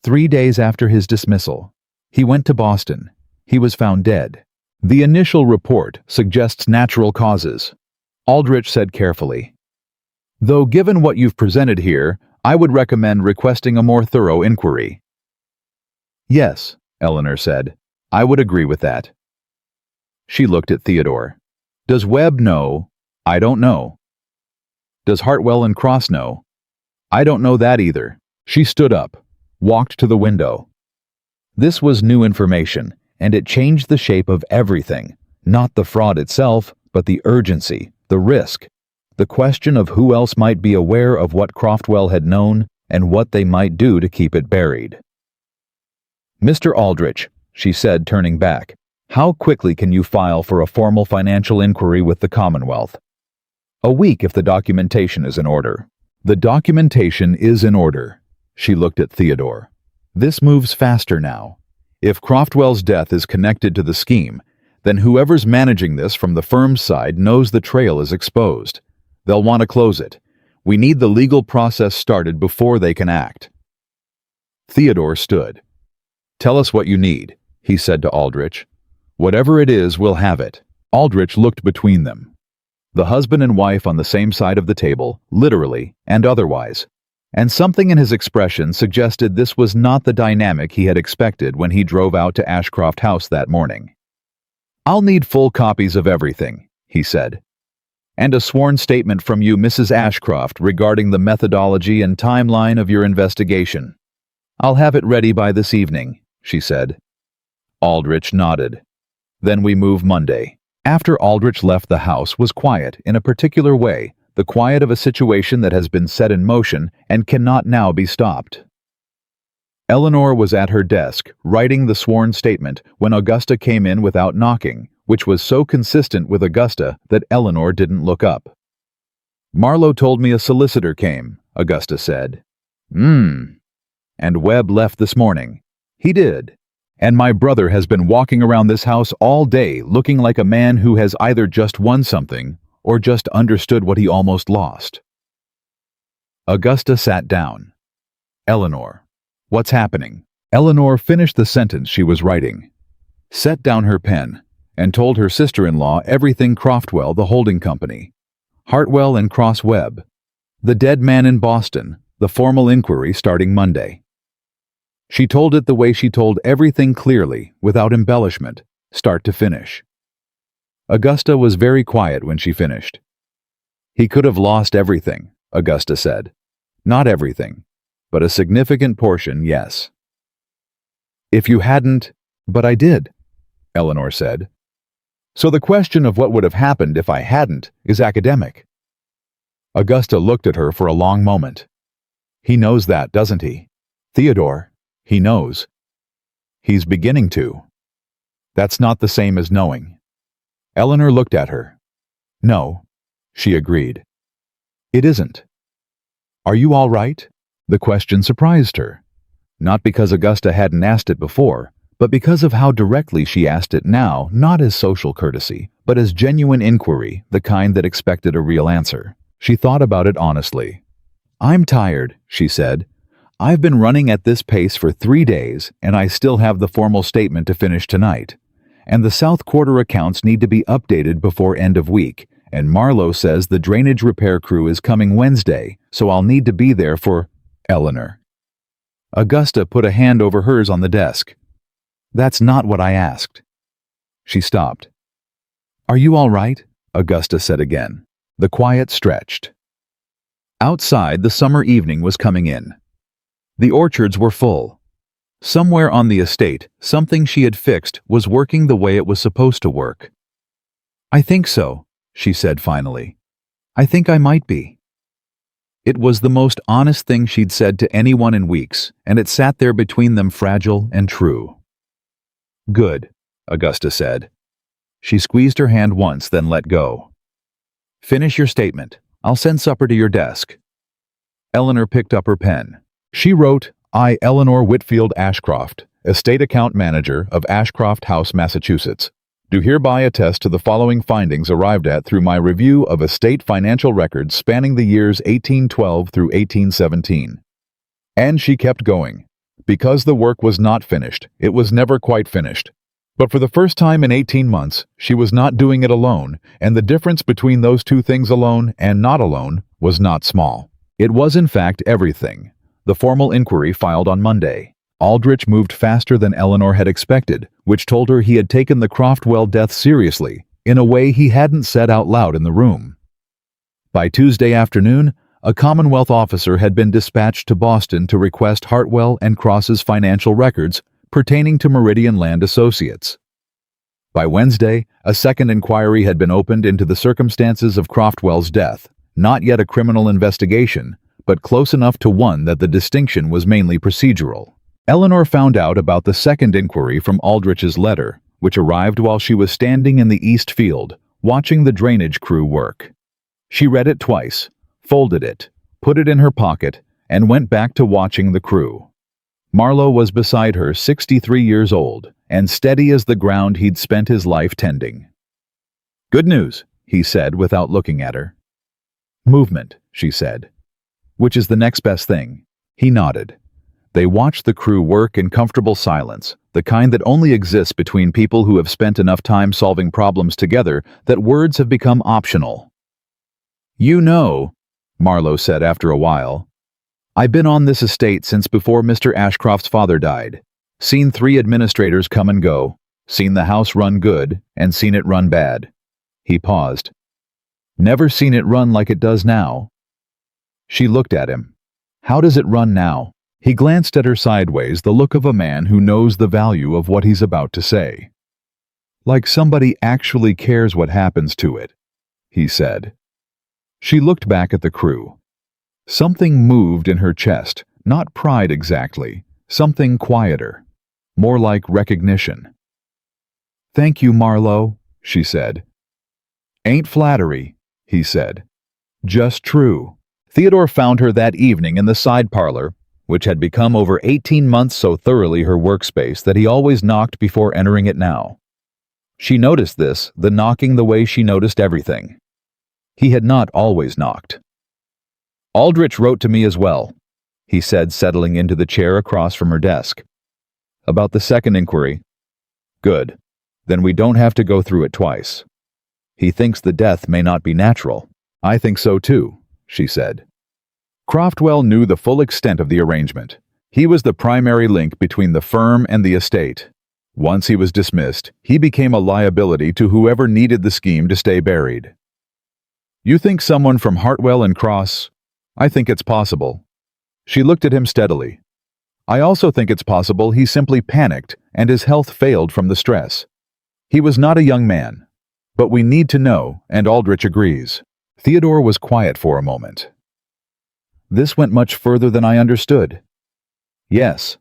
Speaker 1: 3 days after his dismissal. He went to Boston. He was found dead. The initial report suggests natural causes, Aldrich said carefully. "Though given what you've presented here, I would recommend requesting a more thorough inquiry." "Yes," Eleanor said. "I would agree with that." She looked at Theodore. "Does Webb know?" "I don't know." "Does Hartwell and Cross know?" "I don't know that either." She stood up, walked to the window. This was new information, and it changed the shape of everything, not the fraud itself, but the urgency, the risk, the question of who else might be aware of what Croftwell had known and what they might do to keep it buried. "Mr. Aldrich," she said, turning back, "how quickly can you file for a formal financial inquiry with the Commonwealth?" "A week if the documentation is in order." "The documentation is in order." She looked at Theodore. "This moves faster now. If Croftwell's death is connected to the scheme, then whoever's managing this from the firm's side knows the trail is exposed. They'll want to close it. We need the legal process started before they can act." Theodore stood. "Tell us what you need," he said to Aldrich. "Whatever it is, we'll have it." Aldrich looked between them. The husband and wife on the same side of the table, literally and otherwise. And something in his expression suggested this was not the dynamic he had expected when he drove out to Ashcroft House that morning. "I'll need full copies of everything," he said. And a sworn statement from you, Mrs. Ashcroft, regarding the methodology and timeline of your investigation. I'll have it ready by this evening, she said. Aldrich nodded. Then we move Monday. After Aldrich left, the house was quiet in a particular way, the quiet of a situation that has been set in motion and cannot now be stopped. Eleanor was at her desk, writing the sworn statement, when Augusta came in without knocking, which was so consistent with Augusta that Eleanor didn't look up. Marlowe told me a solicitor came, Augusta said. And Webb left this morning. He did. And my brother has been walking around this house all day looking like a man who has either just won something or just understood what he almost lost. Augusta sat down. Eleanor. What's happening? Eleanor finished the sentence she was writing, set down her pen, and told her sister-in-law everything: Croftwell, the holding company, Hartwell and Cross Webb, the dead man in Boston, the formal inquiry starting Monday. She told it the way she told everything, clearly, without embellishment, start to finish. Augusta was very quiet when she finished. He could have lost everything, Augusta said. Not everything, but a significant portion, yes. If you hadn't, but I did, Eleanor said. So the question of what would have happened if I hadn't is academic. Augusta looked at her for a long moment. He knows that, doesn't he? Theodore, he knows. He's beginning to. That's not the same as knowing. Eleanor looked at her. No, she agreed. It isn't. Are you all right? The question surprised her, not because Augusta hadn't asked it before, but because of how directly she asked it now, not as social courtesy, but as genuine inquiry, the kind that expected a real answer. She thought about it honestly. I'm tired, she said. I've been running at this pace for 3 days, and I still have the formal statement to finish tonight. And the South Quarter accounts need to be updated before end of week, and Marlowe says the drainage repair crew is coming Wednesday, so I'll need to be there for Eleanor. Augusta put a hand over hers on the desk. That's not what I asked. She stopped. Are you all right? Augusta said again. The quiet stretched. Outside, the summer evening was coming in. The orchards were full. Somewhere on the estate, something she had fixed was working the way it was supposed to work. I think so, she said finally. I think I might be. It was the most honest thing she'd said to anyone in weeks, and it sat there between them, fragile and true. Good, Augusta said. She squeezed her hand once, then let go. Finish your statement. I'll send supper to your desk. Eleanor picked up her pen. She wrote, I, Eleanor Whitfield Ashcroft, Estate Account Manager of Ashcroft House, Massachusetts, do hereby attest to the following findings arrived at through my review of estate financial records spanning the years 1812 through 1817. And she kept going. Because the work was not finished, it was never quite finished. But for the first time in 18 months, she was not doing it alone, and the difference between those two things, alone and not alone, was not small. It was in fact everything. The formal inquiry filed on Monday. Aldrich moved faster than Eleanor had expected, which told her he had taken the Croftwell death seriously, in a way he hadn't said out loud in the room. By Tuesday afternoon, a Commonwealth officer had been dispatched to Boston to request Hartwell and Cross's financial records pertaining to Meridian Land Associates. By Wednesday, a second inquiry had been opened into the circumstances of Croftwell's death, not yet a criminal investigation, but close enough to one that the distinction was mainly procedural. Eleanor found out about the second inquiry from Aldrich's letter, which arrived while she was standing in the east field, watching the drainage crew work. She read it twice, folded it, put it in her pocket, and went back to watching the crew. Marlowe was beside her, 63 years old, and steady as the ground he'd spent his life tending. Good news, he said without looking at her. Movement, she said. Which is the next best thing? He nodded. They watched the crew work in comfortable silence, the kind that only exists between people who have spent enough time solving problems together that words have become optional. You know, Marlowe said after a while, I've been on this estate since before Mr. Ashcroft's father died. Seen 3 administrators come and go, seen the house run good, and seen it run bad. He paused. Never seen it run like it does now. She looked at him. How does it run now? He glanced at her sideways, the look of a man who knows the value of what he's about to say. Like somebody actually cares what happens to it, he said. She looked back at the crew. Something moved in her chest, not pride exactly, something quieter, more like recognition. Thank you, Marlowe, she said. Ain't flattery, he said. Just true. Theodore found her that evening in the side parlor, which had become over 18 months so thoroughly her workspace that he always knocked before entering it now. She noticed this, the knocking, the way she noticed everything. He had not always knocked. Aldrich wrote to me as well, he said, settling into the chair across from her desk. About the second inquiry. Good. Then we don't have to go through it twice. He thinks the death may not be natural. I think so too, she said. Croftwell knew the full extent of the arrangement. He was the primary link between the firm and the estate. Once he was dismissed, he became a liability to whoever needed the scheme to stay buried. You think someone from Hartwell and Cross? I think it's possible. She looked at him steadily. I also think it's possible he simply panicked and his health failed from the stress. He was not a young man. But we need to know, and Aldrich agrees. Theodore was quiet for a moment. This went much further than I understood. Yes.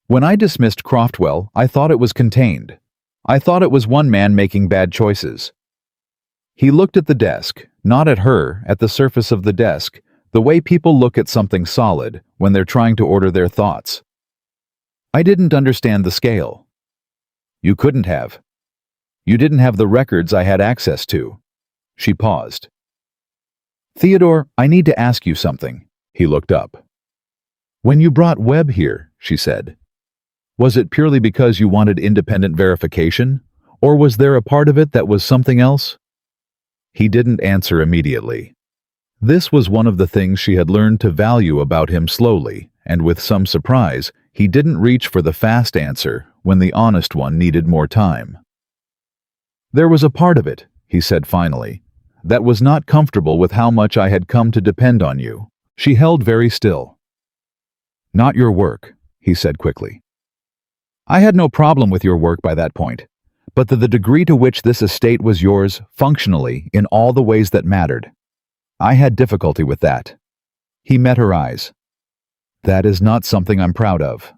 Speaker 1: When I dismissed Croftwell, I thought it was contained. I thought it was one man making bad choices. He looked at the desk, not at her, at the surface of the desk, the way people look at something solid when they're trying to order their thoughts. I didn't understand the scale. You couldn't have. You didn't have the records I had access to. She paused. Theodore, I need to ask you something. He looked up. When you brought Webb here, she said, was it purely because you wanted independent verification, or was there a part of it that was something else? He didn't answer immediately. This was one of the things she had learned to value about him slowly, and with some surprise, he didn't reach for the fast answer when the honest one needed more time. There was a part of it, he said finally, that was not comfortable with how much I had come to depend on you. She held very still. Not your work, he said quickly. I had no problem with your work by that point, but the degree to which this estate was yours, functionally, in all the ways that mattered. I had difficulty with that. He met her eyes. That is not something I'm proud of.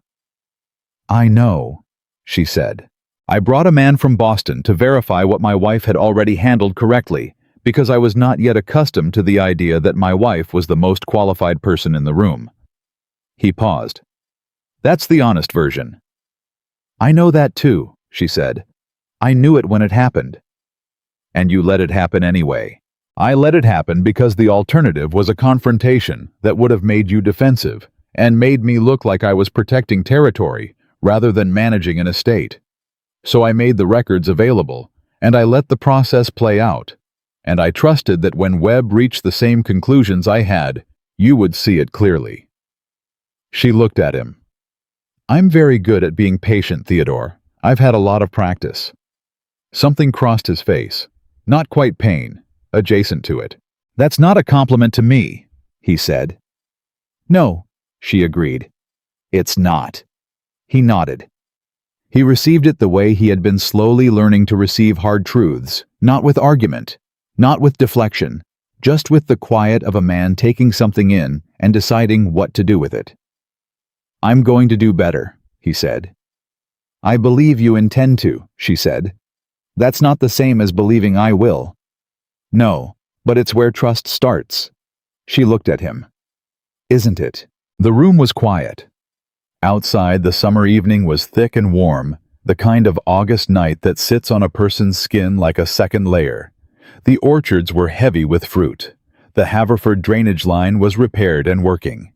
Speaker 1: I know, she said. I brought a man from Boston to verify what my wife had already handled correctly, because I was not yet accustomed to the idea that my wife was the most qualified person in the room. He paused. That's the honest version. I know that too, she said. I knew it when it happened. And you let it happen anyway. I let it happen because the alternative was a confrontation that would have made you defensive and made me look like I was protecting territory rather than managing an estate. So I made the records available, and I let the process play out, and I trusted that when Webb reached the same conclusions I had, you would see it clearly. She looked at him. I'm very good at being patient, Theodore. I've had a lot of practice. Something crossed his face. Not quite pain, adjacent to it. That's not a compliment to me, he said. No, she agreed. It's not. He nodded. He received it the way he had been slowly learning to receive hard truths, not with argument, not with deflection, just with the quiet of a man taking something in and deciding what to do with it. I'm going to do better, he said. I believe you intend to, she said. That's not the same as believing I will. No, but it's where trust starts. She looked at him. Isn't it? The room was quiet. Outside, the summer evening was thick and warm, the kind of August night that sits on a person's skin like a second layer. The orchards were heavy with fruit. The Haverford drainage line was repaired and working.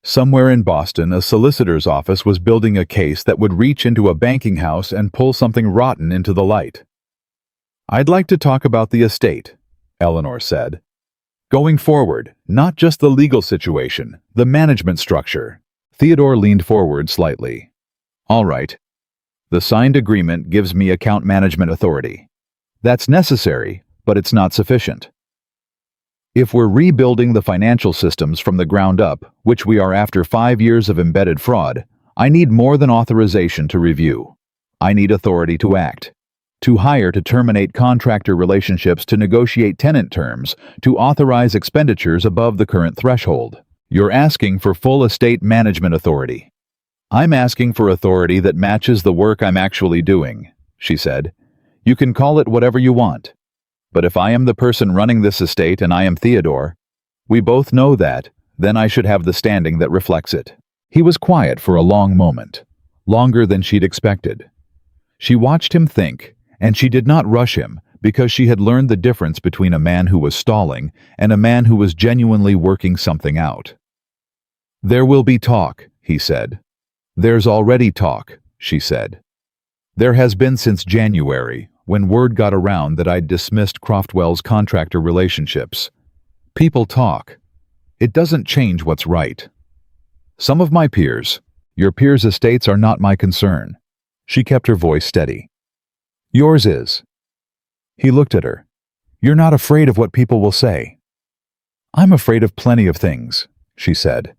Speaker 1: Somewhere in Boston, a solicitor's office was building a case that would reach into a banking house and pull something rotten into the light. I'd like to talk about the estate, Eleanor said. Going forward, not just the legal situation, the management structure. Theodore leaned forward slightly. All right. The signed agreement gives me account management authority. That's necessary, but it's not sufficient. If we're rebuilding the financial systems from the ground up, which we are after 5 years of embedded fraud, I need more than authorization to review. I need authority to act. To hire, to terminate contractor relationships, to negotiate tenant terms, to authorize expenditures above the current threshold. You're asking for full estate management authority. I'm asking for authority that matches the work I'm actually doing, she said. You can call it whatever you want. But if I am the person running this estate and I am Theodore, we both know that, then I should have the standing that reflects it. He was quiet for a long moment, longer than she'd expected. She watched him think, and she did not rush him because she had learned the difference between a man who was stalling and a man who was genuinely working something out. There will be talk, he said. There's already talk, she said. There has been since January, when word got around that I'd dismissed Croftwell's contractor relationships. People talk. It doesn't change what's right. Some of my peers, your peers' estates are not my concern. She kept her voice steady. Yours is. He looked at her. You're not afraid of what people will say. I'm afraid of plenty of things, she said.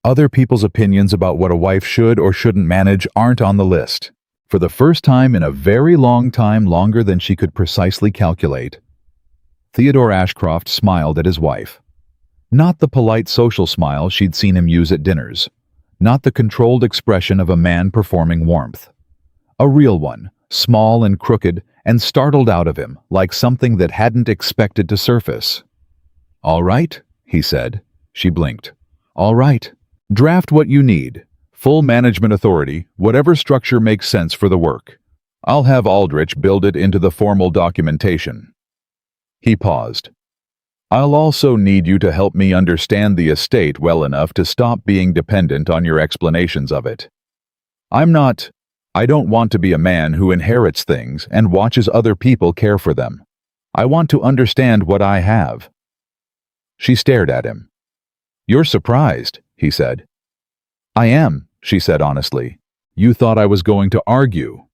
Speaker 1: Other people's opinions about what a wife should or shouldn't manage aren't on the list. For the first time in a very long time, longer than she could precisely calculate, Theodore Ashcroft smiled at his wife. Not the polite social smile she'd seen him use at dinners. Not the controlled expression of a man performing warmth. A real one, small and crooked, and startled out of him like something that hadn't expected to surface. All right, he said. She blinked. All right. Draft what you need. Full management authority, whatever structure makes sense for the work. I'll have Aldrich build it into the formal documentation. He paused. I'll also need you to help me understand the estate well enough to stop being dependent on your explanations of it. I don't want to be a man who inherits things and watches other people care for them. I want to understand what I have. She stared at him. You're surprised, he said. I am, she said honestly. You thought I was going to argue.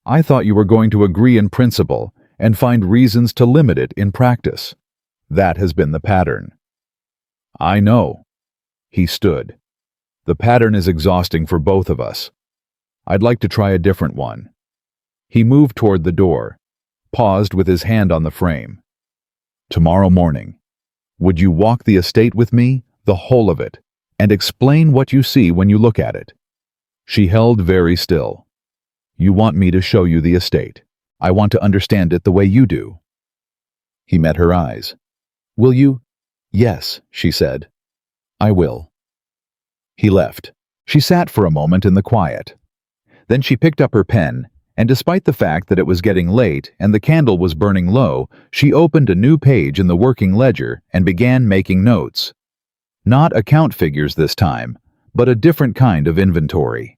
Speaker 1: I thought you were going to agree in principle and find reasons to limit it in practice. That has been the pattern. I know. He stood. The pattern is exhausting for both of us. I'd like to try a different one. He moved toward the door, paused with his hand on the frame. Tomorrow morning, would you walk the estate with me, the whole of it, and explain what you see when you look at it? She held very still. You want me to show you the estate. I want to understand it the way you do. He met her eyes. Will you? Yes, she said. I will. He left. She sat for a moment in the quiet. Then she picked up her pen, and despite the fact that it was getting late and the candle was burning low, she opened a new page in the working ledger and began making notes. Not account figures this time, but a different kind of inventory.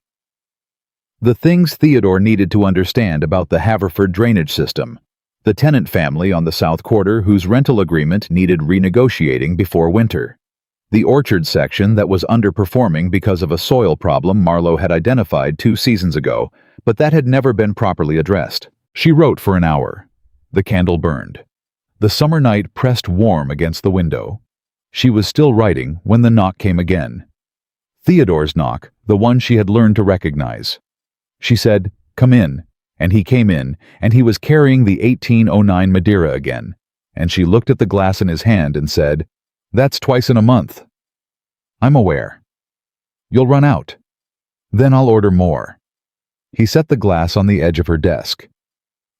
Speaker 1: The things Theodore needed to understand about the Haverford drainage system, the tenant family on the South Quarter whose rental agreement needed renegotiating before winter, the orchard section that was underperforming because of a soil problem Marlowe had identified 2 seasons ago, but that had never been properly addressed. She wrote for an hour. The candle burned. The summer night pressed warm against the window. She was still writing when the knock came again. Theodore's knock, the one she had learned to recognize. She said, "Come in," and he came in, and he was carrying the 1809 Madeira again, and she looked at the glass in his hand and said, "That's twice in a month." "I'm aware." "You'll run out." "Then I'll order more." He set the glass on the edge of her desk.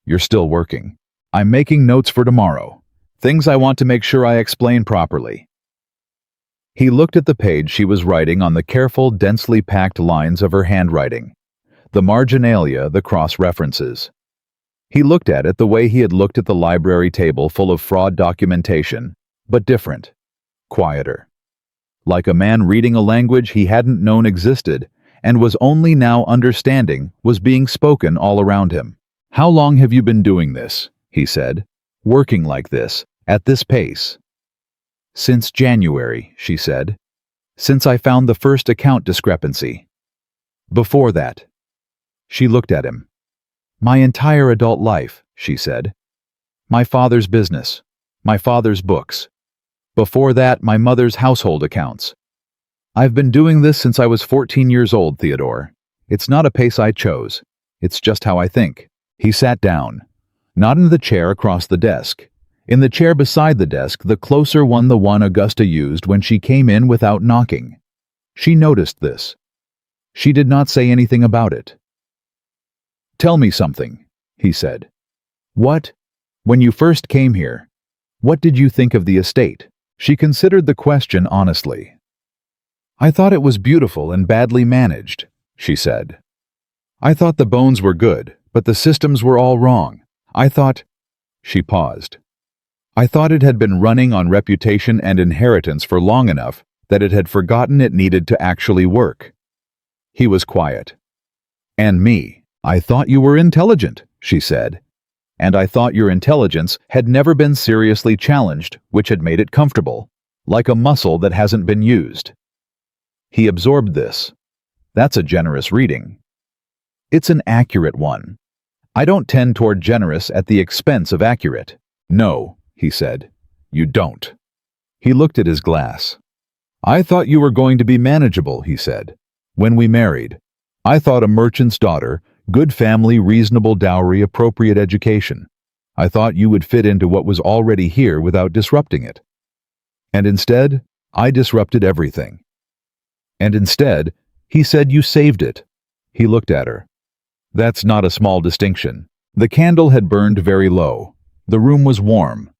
Speaker 1: "You're still working. I'm making notes for tomorrow. Things I want to make sure I explain properly." He looked at the page she was writing on the careful, densely packed lines of her handwriting, the marginalia, the cross-references. He looked at it the way he had looked at the library table full of fraud documentation, but different, quieter. Like a man reading a language he hadn't known existed and was only now understanding was being spoken all around him. "How long have you been doing this?" he said. "Working like this, at this pace?" "Since January," she said. "Since I found the first account discrepancy." "Before that?" She looked at him. "My entire adult life," she said. My father's business. My father's books. Before that, my mother's household accounts. I've been doing this since I was 14 years old, Theodore. It's not a pace I chose. It's just how I think. He sat down. Not in the chair across the desk. In the chair beside the desk, the closer one, the one Augusta used when she came in without knocking. She noticed this. She did not say anything about it. "Tell me something," he said. "What? When you first came here, what did you think of the estate?" She considered the question honestly. "I thought it was beautiful and badly managed," she said. "I thought the bones were good, but the systems were all wrong. I thought—" She paused. "I thought it had been running on reputation and inheritance for long enough that it had forgotten it needed to actually work." He was quiet. "And me, I thought you were intelligent," she said. "And I thought your intelligence had never been seriously challenged, which had made it comfortable, like a muscle that hasn't been used." He absorbed this. That's a generous reading. It's an accurate one. I don't tend toward generous at the expense of accurate. "No," he said, "you don't." He looked at his glass. "I thought you were going to be manageable," he said. "When we married, I thought a merchant's daughter, good family, reasonable dowry, appropriate education. I thought you would fit into what was already here without disrupting it. And instead, I disrupted everything. And instead, he said you saved it." He looked at her. That's not a small distinction. The candle had burned very low. The room was warm.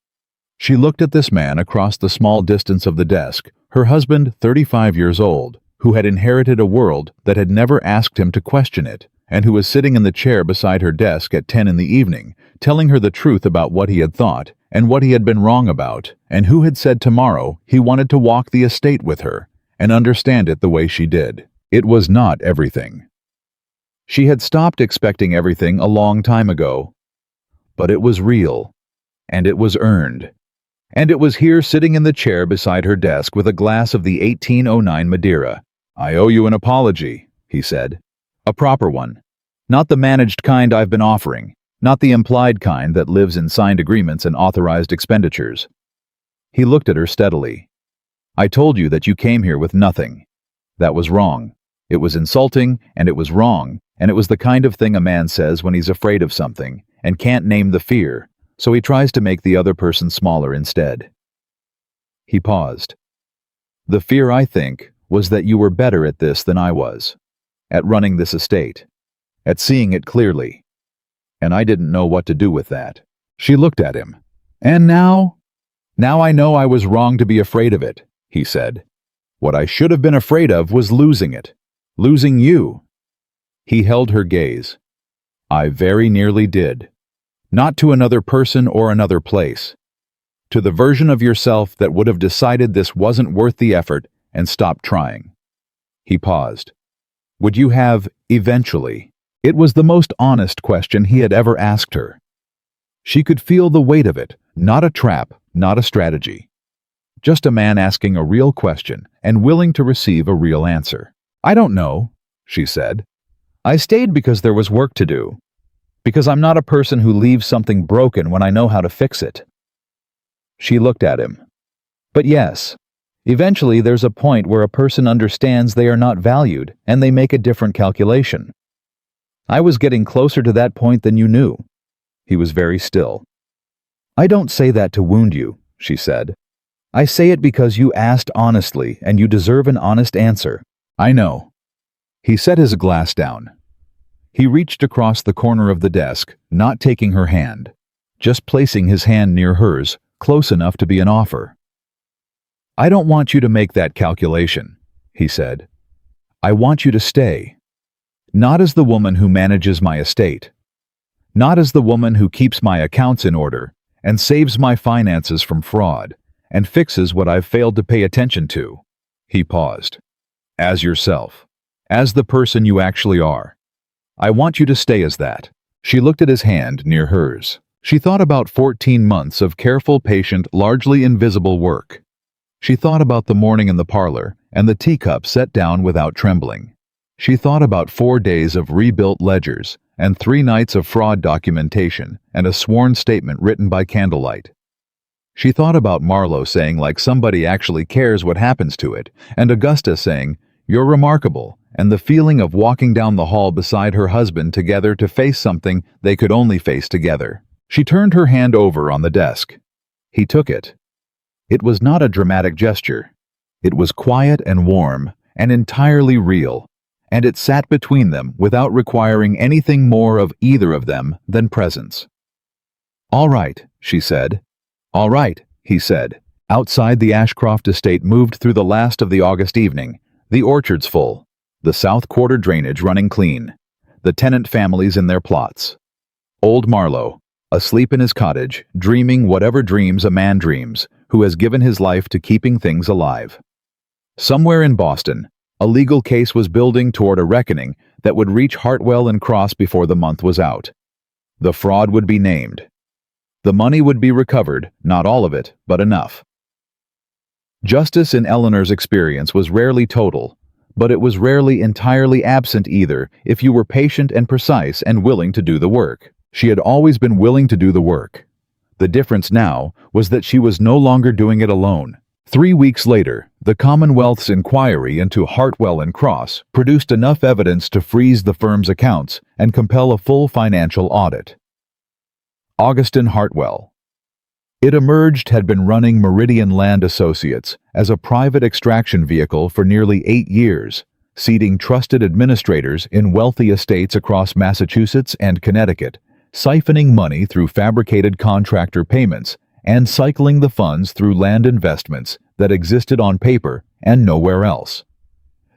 Speaker 1: She looked at this man across the small distance of the desk, her husband, 35 years old, who had inherited a world that had never asked him to question it, and who was sitting in the chair beside her desk at 10 in the evening, telling her the truth about what he had thought and what he had been wrong about, and who had said tomorrow he wanted to walk the estate with her and understand it the way she did. It was not everything. She had stopped expecting everything a long time ago. But it was real, and it was earned. And it was here sitting in the chair beside her desk with a glass of the 1809 Madeira. "I owe you an apology," he said. "A proper one. Not the managed kind I've been offering, not the implied kind that lives in signed agreements and authorized expenditures." He looked at her steadily. "I told you that you came here with nothing. That was wrong. It was insulting, and it was wrong, and it was the kind of thing a man says when he's afraid of something and can't name the fear, so he tries to make the other person smaller instead." He paused. "The fear, I think, was that you were better at this than I was, at running this estate, at seeing it clearly. And I didn't know what to do with that." She looked at him. "And now? Now I know I was wrong to be afraid of it," he said. "What I should have been afraid of was losing it. Losing you." He held her gaze. "I very nearly did. Not to another person or another place. To the version of yourself that would have decided this wasn't worth the effort and stopped trying." He paused. "Would you have, eventually?" It was the most honest question he had ever asked her. She could feel the weight of it, not a trap, not a strategy. Just a man asking a real question and willing to receive a real answer. "I don't know," she said. "I stayed because there was work to do. Because I'm not a person who leaves something broken when I know how to fix it." She looked at him. "But yes, eventually there's a point where a person understands they are not valued and they make a different calculation. I was getting closer to that point than you knew." He was very still. "I don't say that to wound you," she said. "I say it because you asked honestly and you deserve an honest answer." "I know." He set his glass down. He reached across the corner of the desk, not taking her hand, just placing his hand near hers, close enough to be an offer. "I don't want you to make that calculation," he said. "I want you to stay. Not as the woman who manages my estate. Not as the woman who keeps my accounts in order and saves my finances from fraud and fixes what I've failed to pay attention to." He paused. "As yourself. As the person you actually are. I want you to stay as that." She looked at his hand near hers. She thought about 14 months of careful, patient, largely invisible work. She thought about the morning in the parlor and the teacup set down without trembling. She thought about 4 days of rebuilt ledgers and 3 nights of fraud documentation and a sworn statement written by candlelight. She thought about Marlowe saying like somebody actually cares what happens to it, and Augusta saying, "You're remarkable," and the feeling of walking down the hall beside her husband together to face something they could only face together. She turned her hand over on the desk. He took it. It was not a dramatic gesture. It was quiet and warm and entirely real, and it sat between them without requiring anything more of either of them than presence. "All right," she said. "All right," he said. Outside the Ashcroft estate moved through the last of the August evening, the orchards full, the south quarter drainage running clean, the tenant families in their plots. Old Marlowe, asleep in his cottage, dreaming whatever dreams a man dreams who has given his life to keeping things alive. Somewhere in Boston, a legal case was building toward a reckoning that would reach Hartwell and Cross before the month was out. The fraud would be named. The money would be recovered, not all of it, but enough. Justice in Eleanor's experience was rarely total, but it was rarely entirely absent either if you were patient and precise and willing to do the work. She had always been willing to do the work. The difference now was that she was no longer doing it alone. 3 weeks later, the Commonwealth's inquiry into Hartwell and Cross produced enough evidence to freeze the firm's accounts and compel a full financial audit. Augustin Hartwell. It emerged had been running Meridian Land Associates as a private extraction vehicle for nearly 8 years, seating trusted administrators in wealthy estates across Massachusetts and Connecticut, siphoning money through fabricated contractor payments and cycling the funds through land investments that existed on paper and nowhere else.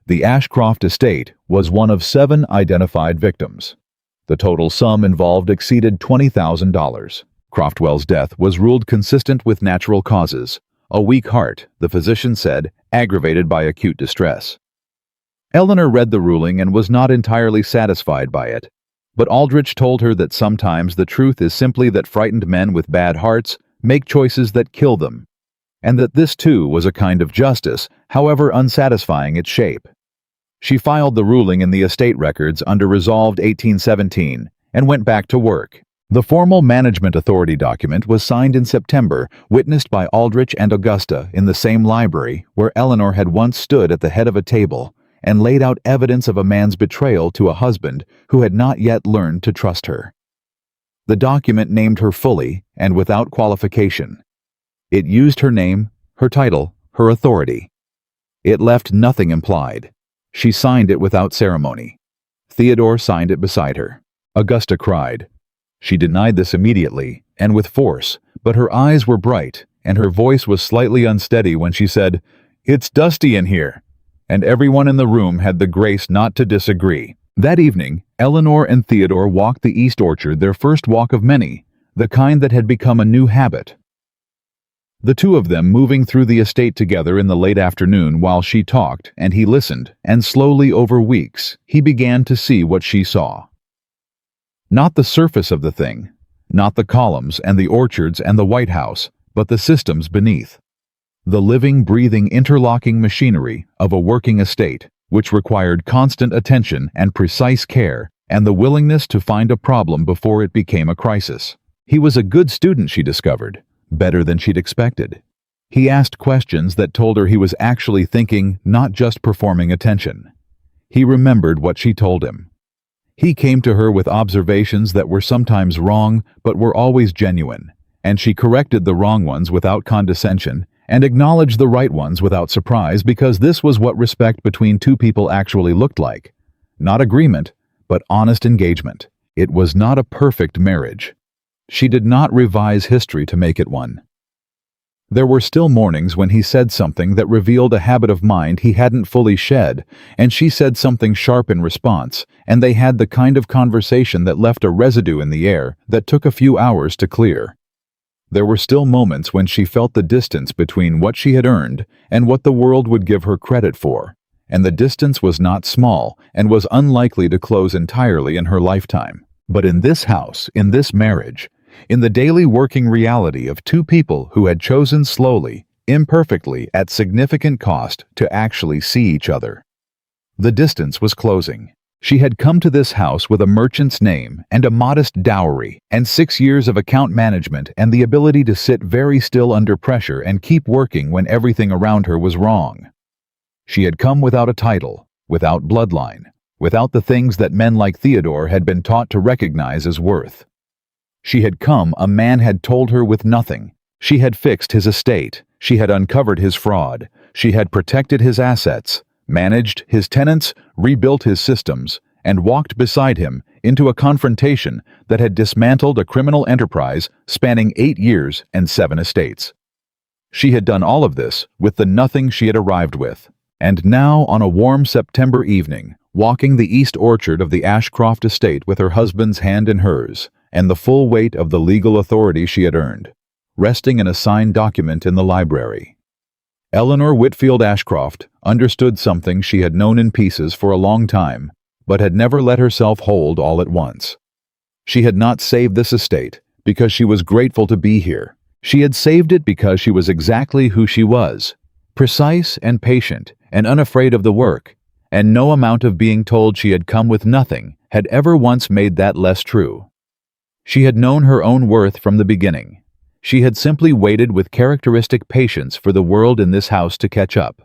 Speaker 1: The Ashcroft estate was one of 7 identified victims. The total sum involved exceeded $20,000. Croftwell's death was ruled consistent with natural causes, a weak heart, the physician said, aggravated by acute distress. Eleanor read the ruling and was not entirely satisfied by it, but Aldrich told her that sometimes the truth is simply that frightened men with bad hearts make choices that kill them, and that this too was a kind of justice, however unsatisfying its shape. She filed the ruling in the estate records under Resolved 1817 and went back to work. The formal management authority document was signed in September, witnessed by Aldrich and Augusta in the same library where Eleanor had once stood at the head of a table and laid out evidence of a man's betrayal to a husband who had not yet learned to trust her. The document named her fully and without qualification. It used her name, her title, her authority. It left nothing implied. She signed it without ceremony. Theodore signed it beside her. Augusta cried. She denied this immediately, and with force, but her eyes were bright, and her voice was slightly unsteady when she said, "It's dusty in here," and everyone in the room had the grace not to disagree. That evening, Eleanor and Theodore walked the East Orchard, their first walk of many, the kind that had become a new habit. The two of them moving through the estate together in the late afternoon while she talked and he listened, and slowly over weeks, he began to see what she saw. Not the surface of the thing, not the columns and the orchards and the White House, but the systems beneath. The living, breathing, interlocking machinery of a working estate, which required constant attention and precise care and the willingness to find a problem before it became a crisis. He was a good student, she discovered. Better than she'd expected. He asked questions that told her he was actually thinking, not just performing attention. He remembered what she told him. He came to her with observations that were sometimes wrong but were always genuine, and she corrected the wrong ones without condescension and acknowledged the right ones without surprise, because this was what respect between two people actually looked like. Not agreement, but honest engagement. It was not a perfect marriage. She did not revise history to make it one. There were still mornings when he said something that revealed a habit of mind he hadn't fully shed, and she said something sharp in response, and they had the kind of conversation that left a residue in the air that took a few hours to clear. There were still moments when she felt the distance between what she had earned and what the world would give her credit for, and the distance was not small and was unlikely to close entirely in her lifetime. But in this house, in this marriage, in the daily working reality of two people who had chosen slowly, imperfectly, at significant cost to actually see each other, The distance was closing. She had come to this house with a merchant's name and a modest dowry, and 6 years of account management and the ability to sit very still under pressure and keep working when everything around her was wrong. She had come without a title, without bloodline, without the things that men like Theodore had been taught to recognize as worth. She had come, a man had told her, with nothing. She had fixed his estate, she had uncovered his fraud, she had protected his assets, managed his tenants, rebuilt his systems, and walked beside him into a confrontation that had dismantled a criminal enterprise spanning 8 years and 7 estates. She had done all of this with the nothing she had arrived with. And now, on a warm September evening, walking the east orchard of the Ashcroft estate with her husband's hand in hers, and the full weight of the legal authority she had earned, resting in a signed document in the library, Eleanor Whitfield Ashcroft understood something she had known in pieces for a long time, but had never let herself hold all at once. She had not saved this estate because she was grateful to be here. She had saved it because she was exactly who she was, precise and patient and unafraid of the work, and no amount of being told she had come with nothing had ever once made that less true. She had known her own worth from the beginning. She had simply waited with characteristic patience for the world in this house to catch up.